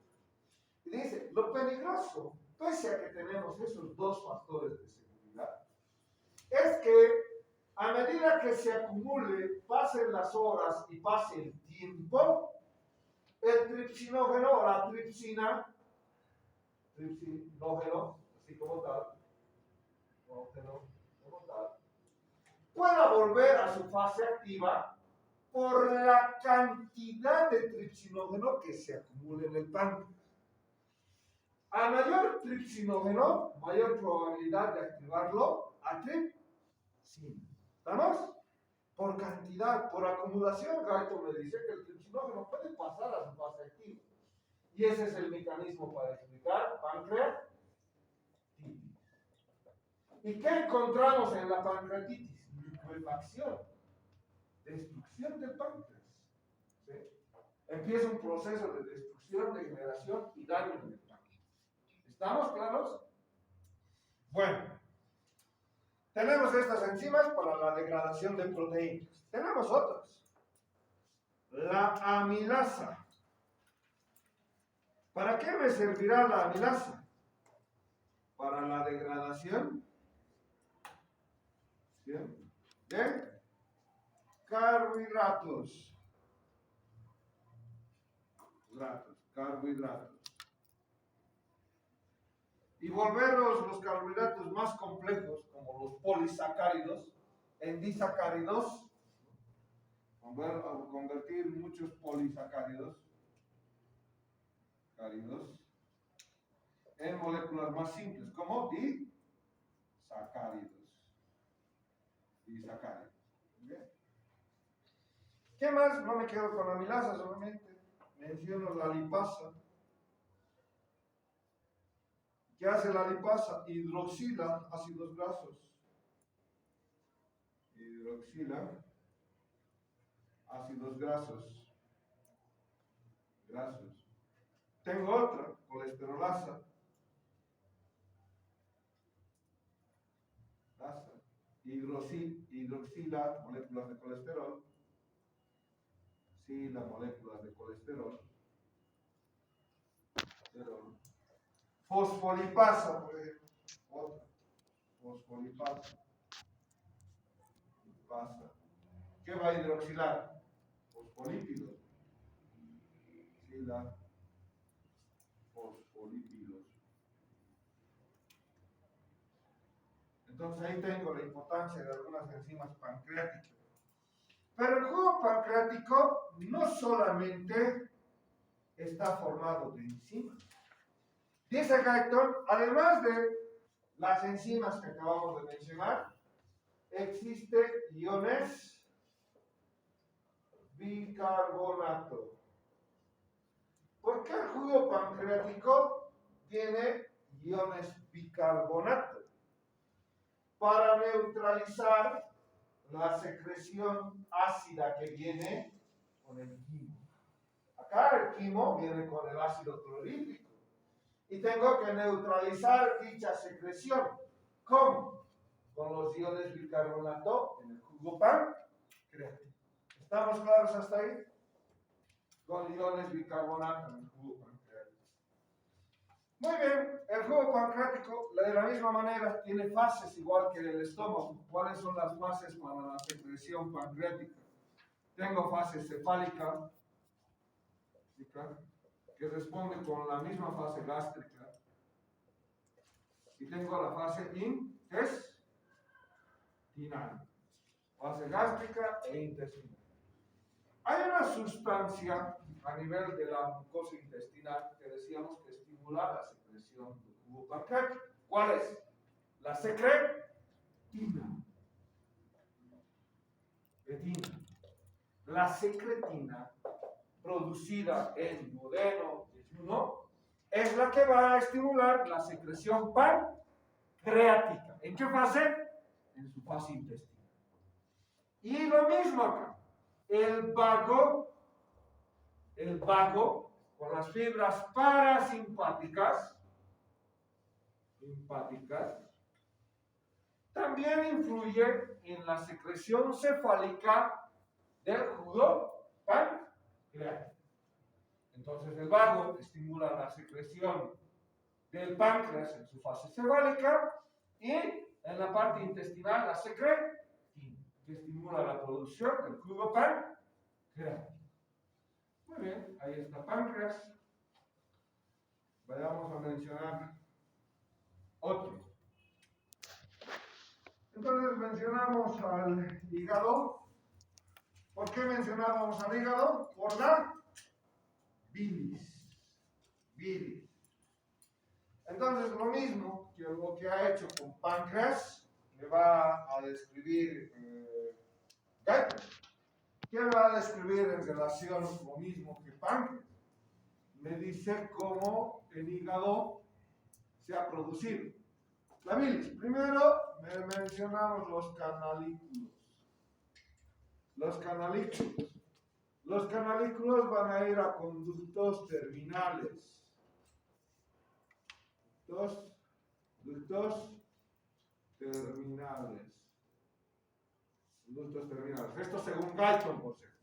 Y dice, lo peligroso, pese a que tenemos esos dos factores de seguridad, es que a medida que se acumule, pasen las horas y pase el tiempo, el tripsinógeno o la tripsinógeno, así como tal, pueda volver a su fase activa por la cantidad de tripsinógeno que se acumule en el páncreas. A mayor tripsinógeno, mayor probabilidad de activarlo a tripsina. ¿Estamos? Por cantidad, por acumulación, Gaito me dice que el tripsinógeno puede pasar a su fase activa. Y ese es el mecanismo para explicar pancreatitis. ¿Y qué encontramos en la pancreatitis? Liquefacción, destrucción del páncreas. ¿Sí? Empieza un proceso de destrucción, degeneración y daño en el páncreas. ¿Estamos claros? Bueno, tenemos estas enzimas para la degradación de proteínas. Tenemos otras. La amilasa. ¿Para qué me servirá la amilasa? Para la degradación de carbohidratos. Carbohidratos. Y volverlos los carbohidratos más complejos, como los polisacáridos, en disacáridos. Convertir muchos polisacáridos en moléculas más simples, como disacáridos. ¿Bien? ¿Qué más? No me quedo con amilasa, solamente menciono la lipasa. ¿Qué hace la lipasa? Hidroxila ácidos grasos. Hidroxila ácidos grasos. Tengo otra, colesterolasa. Hidroxila, moléculas de colesterol. Sí, las moléculas de colesterol. Fosfolipasa, por ejemplo. Otra. Fosfolipasa. ¿Qué va a hidroxilar? Fosfolípidos. Sí, la fosfolípidos. Entonces ahí tengo la importancia de algunas enzimas pancreáticas. Pero el jugo pancreático no solamente está formado de enzimas. Dice Gaeton, además de las enzimas que acabamos de mencionar, existen iones bicarbonato. ¿Por qué el jugo pancreático tiene iones bicarbonato? Para neutralizar la secreción ácida que viene con el quimo. Acá el quimo viene con el ácido clorhídrico. Y tengo que neutralizar dicha secreción. ¿Cómo? Con los iones bicarbonato en el jugo pancreático. ¿Estamos claros hasta ahí? Con iones bicarbonato en el jugo pancreático. Muy bien, el jugo pancreático de la misma manera tiene fases igual que el estómago. ¿Cuáles son las fases para la secreción pancreática? Tengo fase cefálica, que responde con la misma fase gástrica, y tengo la fase intestinal, fase gástrica e intestinal. Hay una sustancia a nivel de la mucosa intestinal que decíamos que estimula la secreción del jugo pancreático. ¿Cuál es? La secretina. La secretina producida en duodeno, yeyuno, es la que va a estimular la secreción pancreática. ¿En qué fase? En su fase intestinal. Y lo mismo acá. El vago, con las fibras parasimpáticas, también influye en la secreción cefálica del jugo pancreático. Entonces el vago estimula la secreción del páncreas en su fase cefálica y en la parte intestinal la secretina, que estimula la producción del jugo pancreático. Muy bien, ahí está páncreas. Vayamos a mencionar otro. Entonces mencionamos al hígado. ¿Por qué mencionábamos al hígado? Por la bilis. Entonces lo mismo que lo que ha hecho con páncreas, me va a describir Guyton. ¿Qué va a describir en relación lo mismo que páncreas? Me dice cómo el hígado se ha producido. La bilis. Primero mencionamos los canalículos. Los canalículos van a ir a conductos terminales. Conductos terminales. Esto según Guyton, por cierto.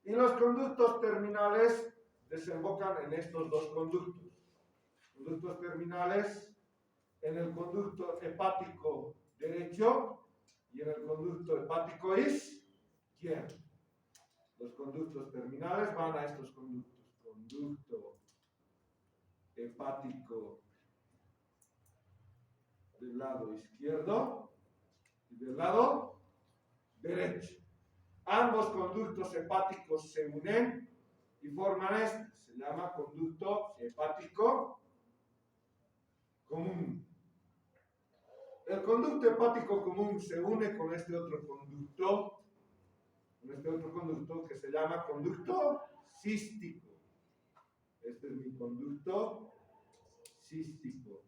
Y los conductos terminales desembocan en estos dos conductos. Conductos terminales en el conducto hepático derecho y en el conducto hepático izquierdo. Los conductos terminales van a estos conductos. Conducto hepático del lado izquierdo y del lado derecho. Ambos conductos hepáticos se unen y forman este. Se llama conducto hepático común. El conducto hepático común se une con este otro conducto que se llama conducto cístico. Este es mi conducto cístico.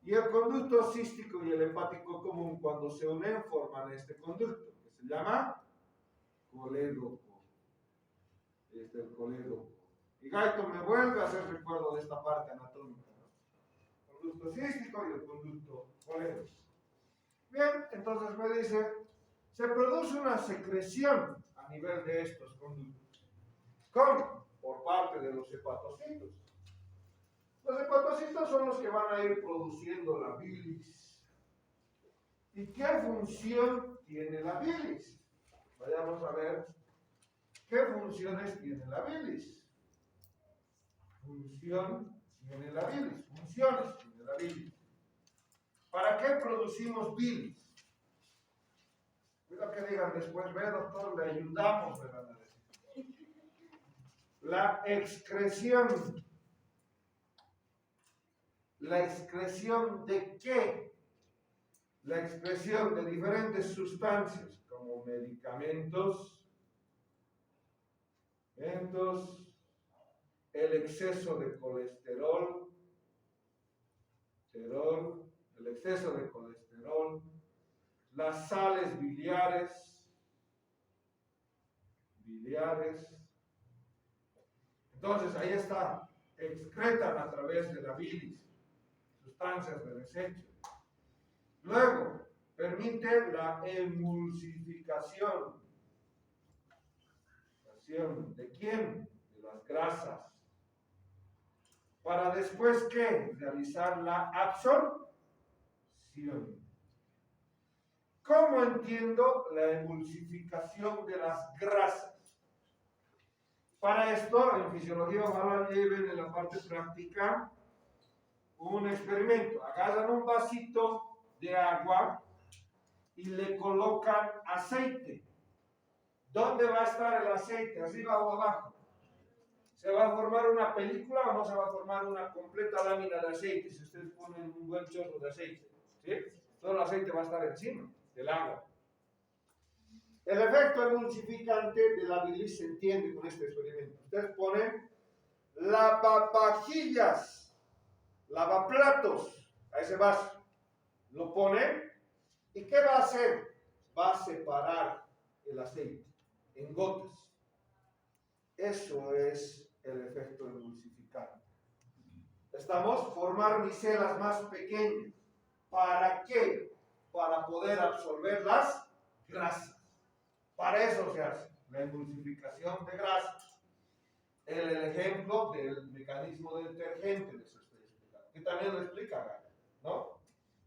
Y el conducto cístico y el hepático común, cuando se unen, forman este conducto, que se llama colédoco. Este es el colédoco. Y Guyton me vuelve a hacer recuerdo de esta parte anatómica, ¿no? Conducto cístico y el conducto colédoco. Bien, entonces me dice, se produce una secreción a nivel de estos conductos. ¿Cómo? Por parte de los hepatocitos. Los hepatocitos son los que van a ir produciendo la bilis. ¿Y qué función tiene la bilis? Vayamos a ver qué funciones tiene la bilis. Funciones tiene la bilis. ¿Para qué producimos bilis? Cuidado que digan después, ve doctor, le ayudamos, ¿verdad? La excreción. ¿La excreción de qué? La excreción de diferentes sustancias, como medicamentos, alimentos, el exceso de colesterol, el exceso de colesterol, las sales biliares, entonces ahí está, excretan a través de la bilis, sustancias de desecho. Luego, permite la emulsificación. ¿De quién? De las grasas. Para después, ¿qué? Realizar la absorción. ¿Cómo entiendo la emulsificación de las grasas? Para esto, en fisiología, ojalá lleven en la parte práctica un experimento. Agarran un vasito de agua y le colocan aceite. ¿Dónde va a estar el aceite? ¿Arriba o abajo? ¿Se va a formar una película o no se va a formar una completa lámina de aceite? Si ustedes ponen un buen chorro de aceite, ¿sí? Todo el aceite va a estar encima del agua. El efecto emulsificante de la bilis se entiende con este experimento. Ustedes ponen lavavajillas, lavaplatos a ese vaso. Lo ponen y ¿qué va a hacer? Va a separar el aceite en gotas. Eso es el efecto emulsificante. Estamos formar micelas más pequeñas. ¿Para qué? Para poder absorber las grasas. Para eso se hace la emulsificación de grasas. El ejemplo del mecanismo detergente, eso estoy explicando, que también lo explica, ¿no?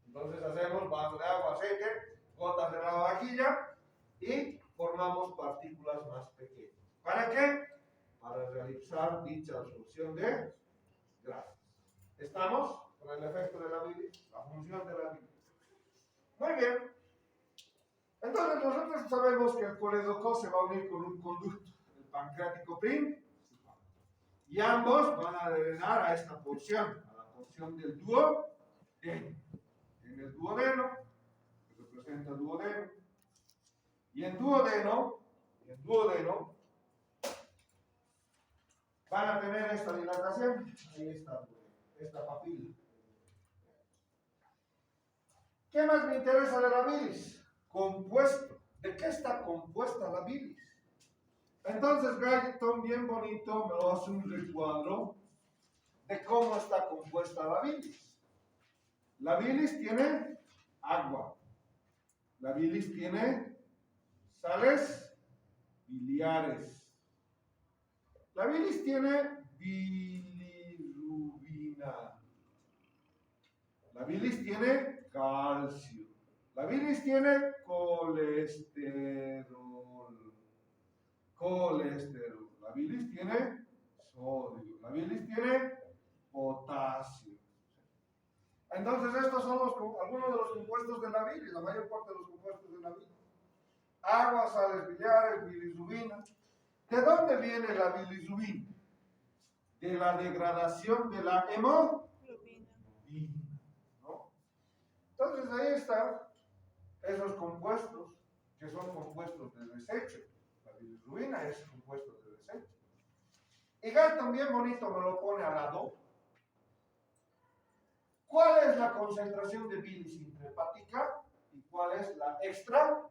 Entonces hacemos vaso de agua, aceite, gotas de lavavajilla y formamos partículas más pequeñas. ¿Para qué? Para realizar dicha absorción de grasas. ¿Estamos con el efecto de la bilis? La función de la bilis. Muy bien. Entonces nosotros sabemos que el coledoco se va a unir con un conducto, el pancreático principal. Y ambos van a drenar a esta porción, a la porción del duodeno. En el duodeno, que representa el duodeno. Y en duodeno, van a tener esta dilatación. Ahí está, esta papila. ¿Qué más me interesa de la bilis? Compuesto. ¿De qué está compuesta la bilis? Entonces, Galleton, bien bonito, me lo hace un recuadro de cómo está compuesta la bilis. La bilis tiene agua. La bilis tiene sales biliares. La bilis tiene bilirrubina. La bilis tiene calcio. La bilis tiene colesterol. La bilis tiene sodio. La bilis tiene potasio. Entonces estos son algunos de los compuestos de la bilis, la mayor parte de los compuestos de la bilis. Agua, sales biliares, bilirrubina. ¿De dónde viene la bilirrubina? De la degradación de la hemoglobina, ¿no? Entonces ahí están esos compuestos, que son compuestos de desecho. La bilirrubina es compuesto de desecho. Y Galton bien bonito me lo pone al lado. ¿Cuál es la concentración de bilis intrahepática y cuál es la extrahepática?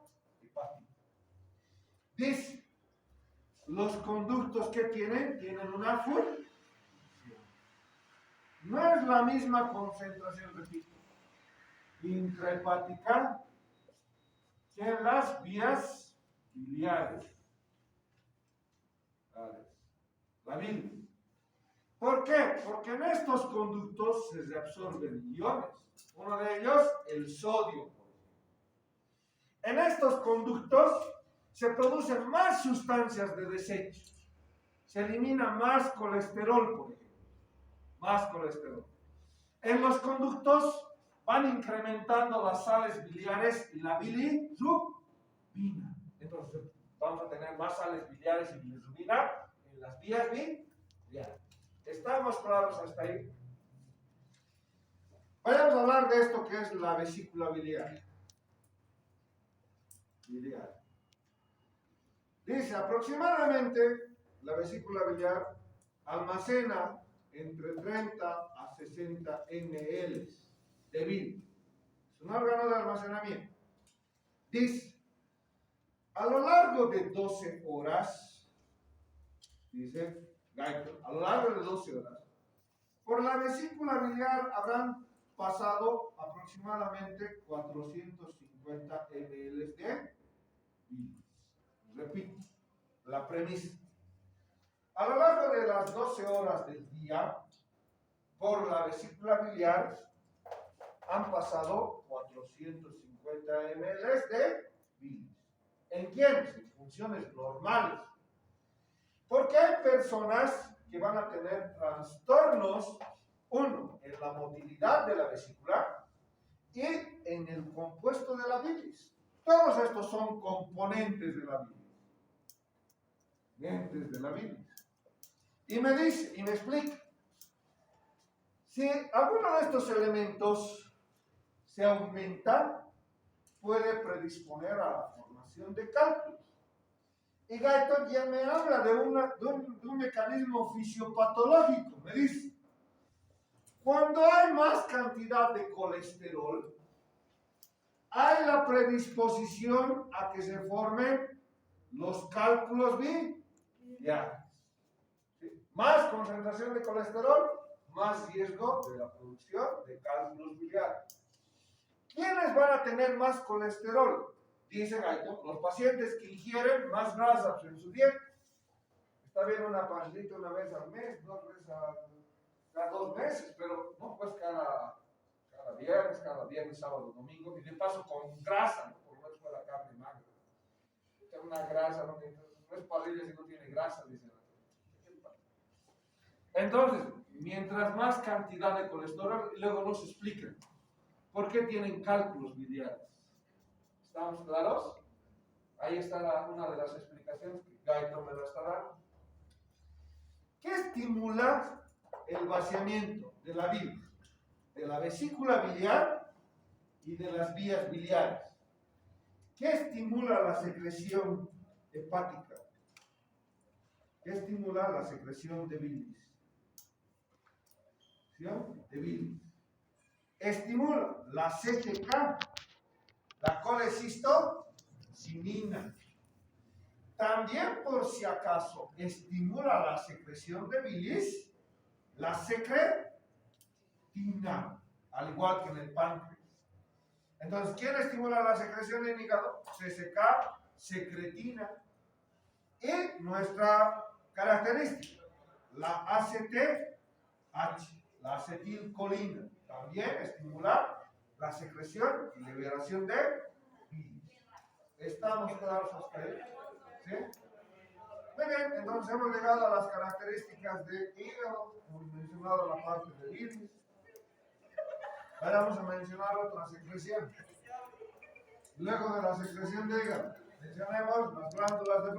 Dice, los conductos que tienen una función. No es la misma concentración, repito, intrahepática que en las vías biliares. La bilis. ¿Por qué? Porque en estos conductos se reabsorben iones. Uno de ellos, el sodio. En estos conductos se producen más sustancias de desecho. Se elimina más colesterol, por ejemplo. Más colesterol. En los conductos van incrementando las sales biliares y la bilirrubina. Entonces vamos a tener más sales biliares y bilirrubina en las vías biliares. ¿Estamos claros hasta ahí? Vayamos a hablar de esto que es la vesícula biliar. Dice, aproximadamente la vesícula biliar almacena entre 30 a 60 ml de bilis. Es un órgano de almacenamiento. Dice, a lo largo de 12 horas, dice Guyton, a lo largo de 12 horas, por la vesícula biliar habrán pasado aproximadamente 450 ml de bilis. Repito, la premisa. A lo largo de las 12 horas del día, por la vesícula biliar han pasado 450 ml de bilis. ¿En quiénes? En funciones normales. Porque hay personas que van a tener trastornos, uno, en la motilidad de la vesícula y en el compuesto de la bilis. Todos estos son componentes de la bilis. Componentes de la bilis. Y me dice, y me explica, si alguno de estos elementos se aumenta, puede predisponer a la formación de cálculos. Y Guyton ya me habla de un mecanismo fisiopatológico. Me dice, cuando hay más cantidad de colesterol, hay la predisposición a que se formen los cálculos biliares. ¿Sí? Más concentración de colesterol, más riesgo de la producción de cálculos biliares. ¿Quiénes van a tener más colesterol? Dice Guyton, los pacientes que ingieren más grasas en su dieta. Está bien una pancita una vez al mes, dos veces cada 2 meses, pero no pues cada viernes, sábado, domingo, y de paso con grasa, ¿no? Por lo menos fuera carne magra. Una grasa, no es parrilla si no tiene grasa, dice. Entonces, mientras más cantidad de colesterol, luego nos explican por qué tienen cálculos biliares. ¿Estamos claros? Ahí está una de las explicaciones que Guyton me lo está dando. ¿Qué estimula el vaciamiento de la bilis? De la vesícula biliar y de las vías biliares. ¿Qué estimula la secreción hepática? ¿Qué estimula la secreción de bilis? De bilis. Estimula la CGK, la colecistocinina. También, por si acaso, estimula la secreción de bilis, la secretina, al igual que en el páncreas. Entonces, ¿quién estimula la secreción en hígado? CCK, secretina. Y nuestra característica, la ACTH, la acetilcolina, también estimula la secreción y liberación de bilis. ¿Estamos claros hasta ahí? ¿Sí? Muy bien, entonces hemos llegado a las características del hígado, hemos mencionado la parte de bilis. Ahora vamos a mencionar otra secreción. Luego de la secreción de hígado, mencionemos las glándulas de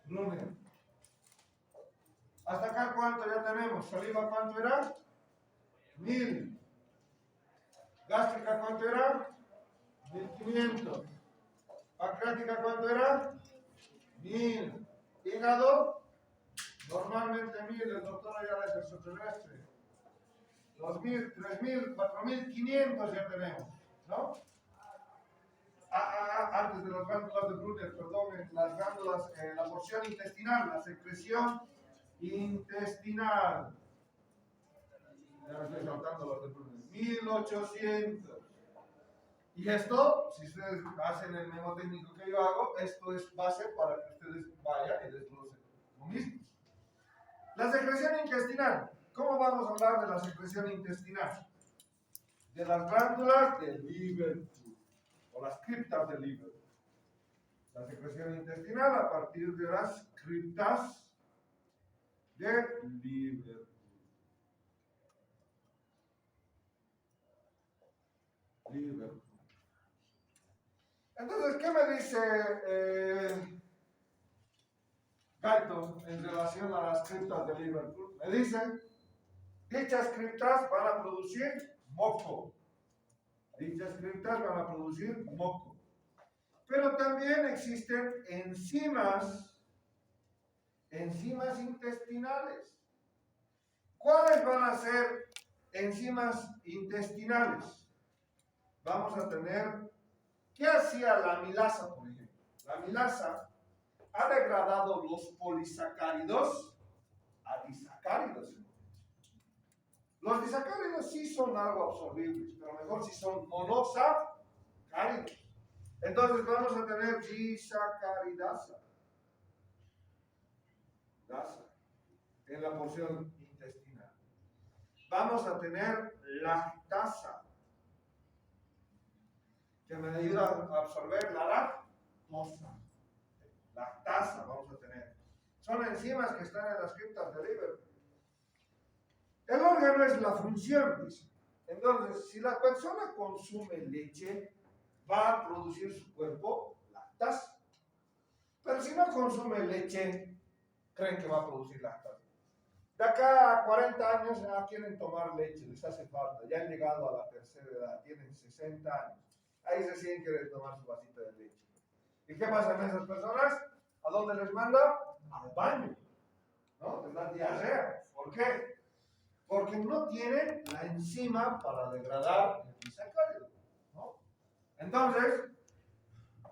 Brunner. Hasta acá, ¿cuánto ya tenemos? Saliva, ¿cuánto era? 1000. Gástrica, ¿cuánto era? 1500. Pancreática, ¿cuánto era? 1000. Hígado, normalmente 1000, el doctor ya es extraterrestre. 2000, 3000, 4500 ya tenemos, ¿no? Antes de las glándulas de Brunner, perdón, las glándulas, la porción intestinal, la secreción intestinal. Ya me estoy saltando los de Brunner. 1800. Y esto, si ustedes hacen el mnemotécnico que yo hago, esto es base para que ustedes vayan y desglose lo mismo. La secreción intestinal. ¿Cómo vamos a hablar de la secreción intestinal? De las glándulas del Liverpool, o las criptas del Liverpool. La secreción intestinal a partir de las criptas de Liverpool. Entonces, ¿qué me dice Guyton en relación a las criptas de Liverpool? Me dice, dichas criptas van a producir moco. Pero también existen enzimas enzimas intestinales. ¿Cuáles van a ser enzimas intestinales? Vamos a tener, ¿qué hacía la amilasa, por ejemplo? La amilasa ha degradado los polisacáridos a disacáridos. Los disacáridos sí son algo absorbibles, pero mejor si son monosacáridos. Entonces vamos a tener disacaridasa en la porción intestinal. Vamos a tener lactasa, que me ayuda a absorber la lactosa. Lactasa vamos a tener. Son enzimas que están en las criptas de Liverpool. El órgano es la función, dice. Entonces, si la persona consume leche, va a producir su cuerpo lactasa. Pero si no consume leche, creen que va a producir lactasa. De acá a 40 años ya quieren tomar leche, les hace falta. Ya han llegado a la tercera edad, tienen 60 años. Ahí se siguen quieren tomar su vasito de leche. ¿Y qué pasa en esas personas? ¿A dónde les manda? Al baño. ¿No? Les da diarrea. ¿Por qué? Porque no tienen la enzima para degradar el disacárido, ¿no? Entonces,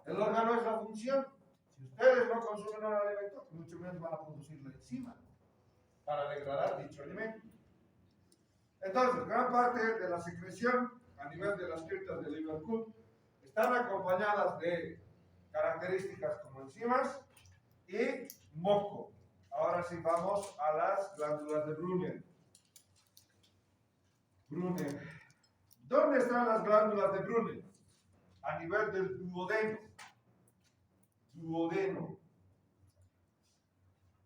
el órgano es la función. Si ustedes no consumen un alimento, mucho menos van a producir la enzima para degradar dicho alimento. Entonces, gran parte de la secreción a nivel de las criptas de Liverpool están acompañadas de características como enzimas y moco. Ahora sí vamos a las glándulas de Brunner. ¿Dónde están las glándulas de Brunner? A nivel del duodeno.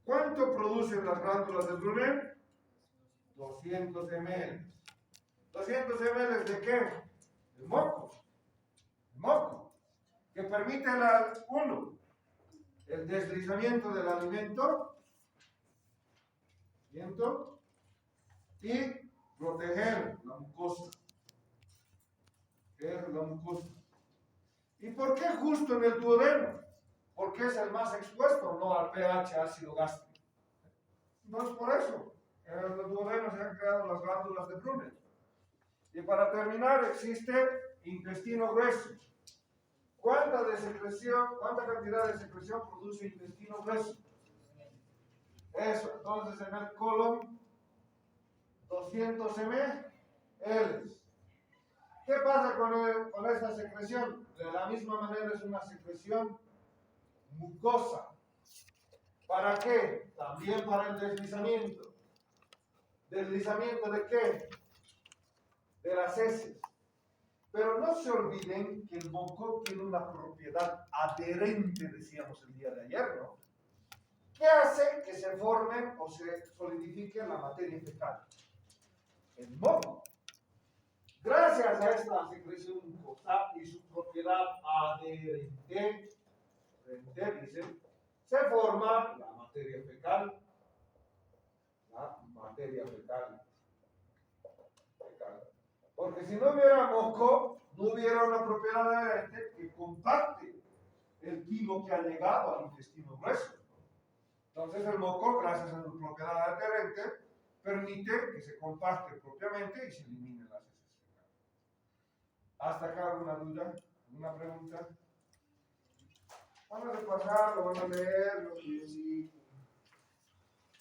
¿Cuánto producen las glándulas de Brunner? 200 ml. ¿200 ml de qué? De moco. Que permite el deslizamiento del alimento y proteger la mucosa. ¿Y por qué justo en el duodeno? Porque es el más expuesto, no al pH ácido gástrico. No es por eso. En el duodeno se han creado las glándulas de Brunner. Y para terminar, existe intestino grueso. ¿Cuánta cantidad de secreción produce intestino grueso? Eso, entonces en el colon 200 ml. ¿Qué pasa con esta secreción? De la misma manera es una secreción mucosa. ¿Para qué? También para el deslizamiento. ¿Deslizamiento de qué? De las heces. Pero no se olviden que el moco tiene una propiedad adherente, decíamos el día de ayer, ¿no? ¿Qué hace que se forme o se solidifique la materia fecal? El moco. Gracias a esta secreción mucosa y su propiedad adherente, dice, se forma la materia fecal. Porque si no hubiera moco, no hubiera una propiedad adherente que compacte el kilo que ha llegado al intestino grueso. Entonces el moco, gracias a su propiedad adherente, permite que se compacte propiamente y se eliminen las heces fecales. ¿Hasta acá alguna duda? ¿Alguna pregunta? Van a repasarlo, van a leerlo, y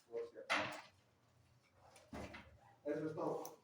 por si acaso. Eso es todo.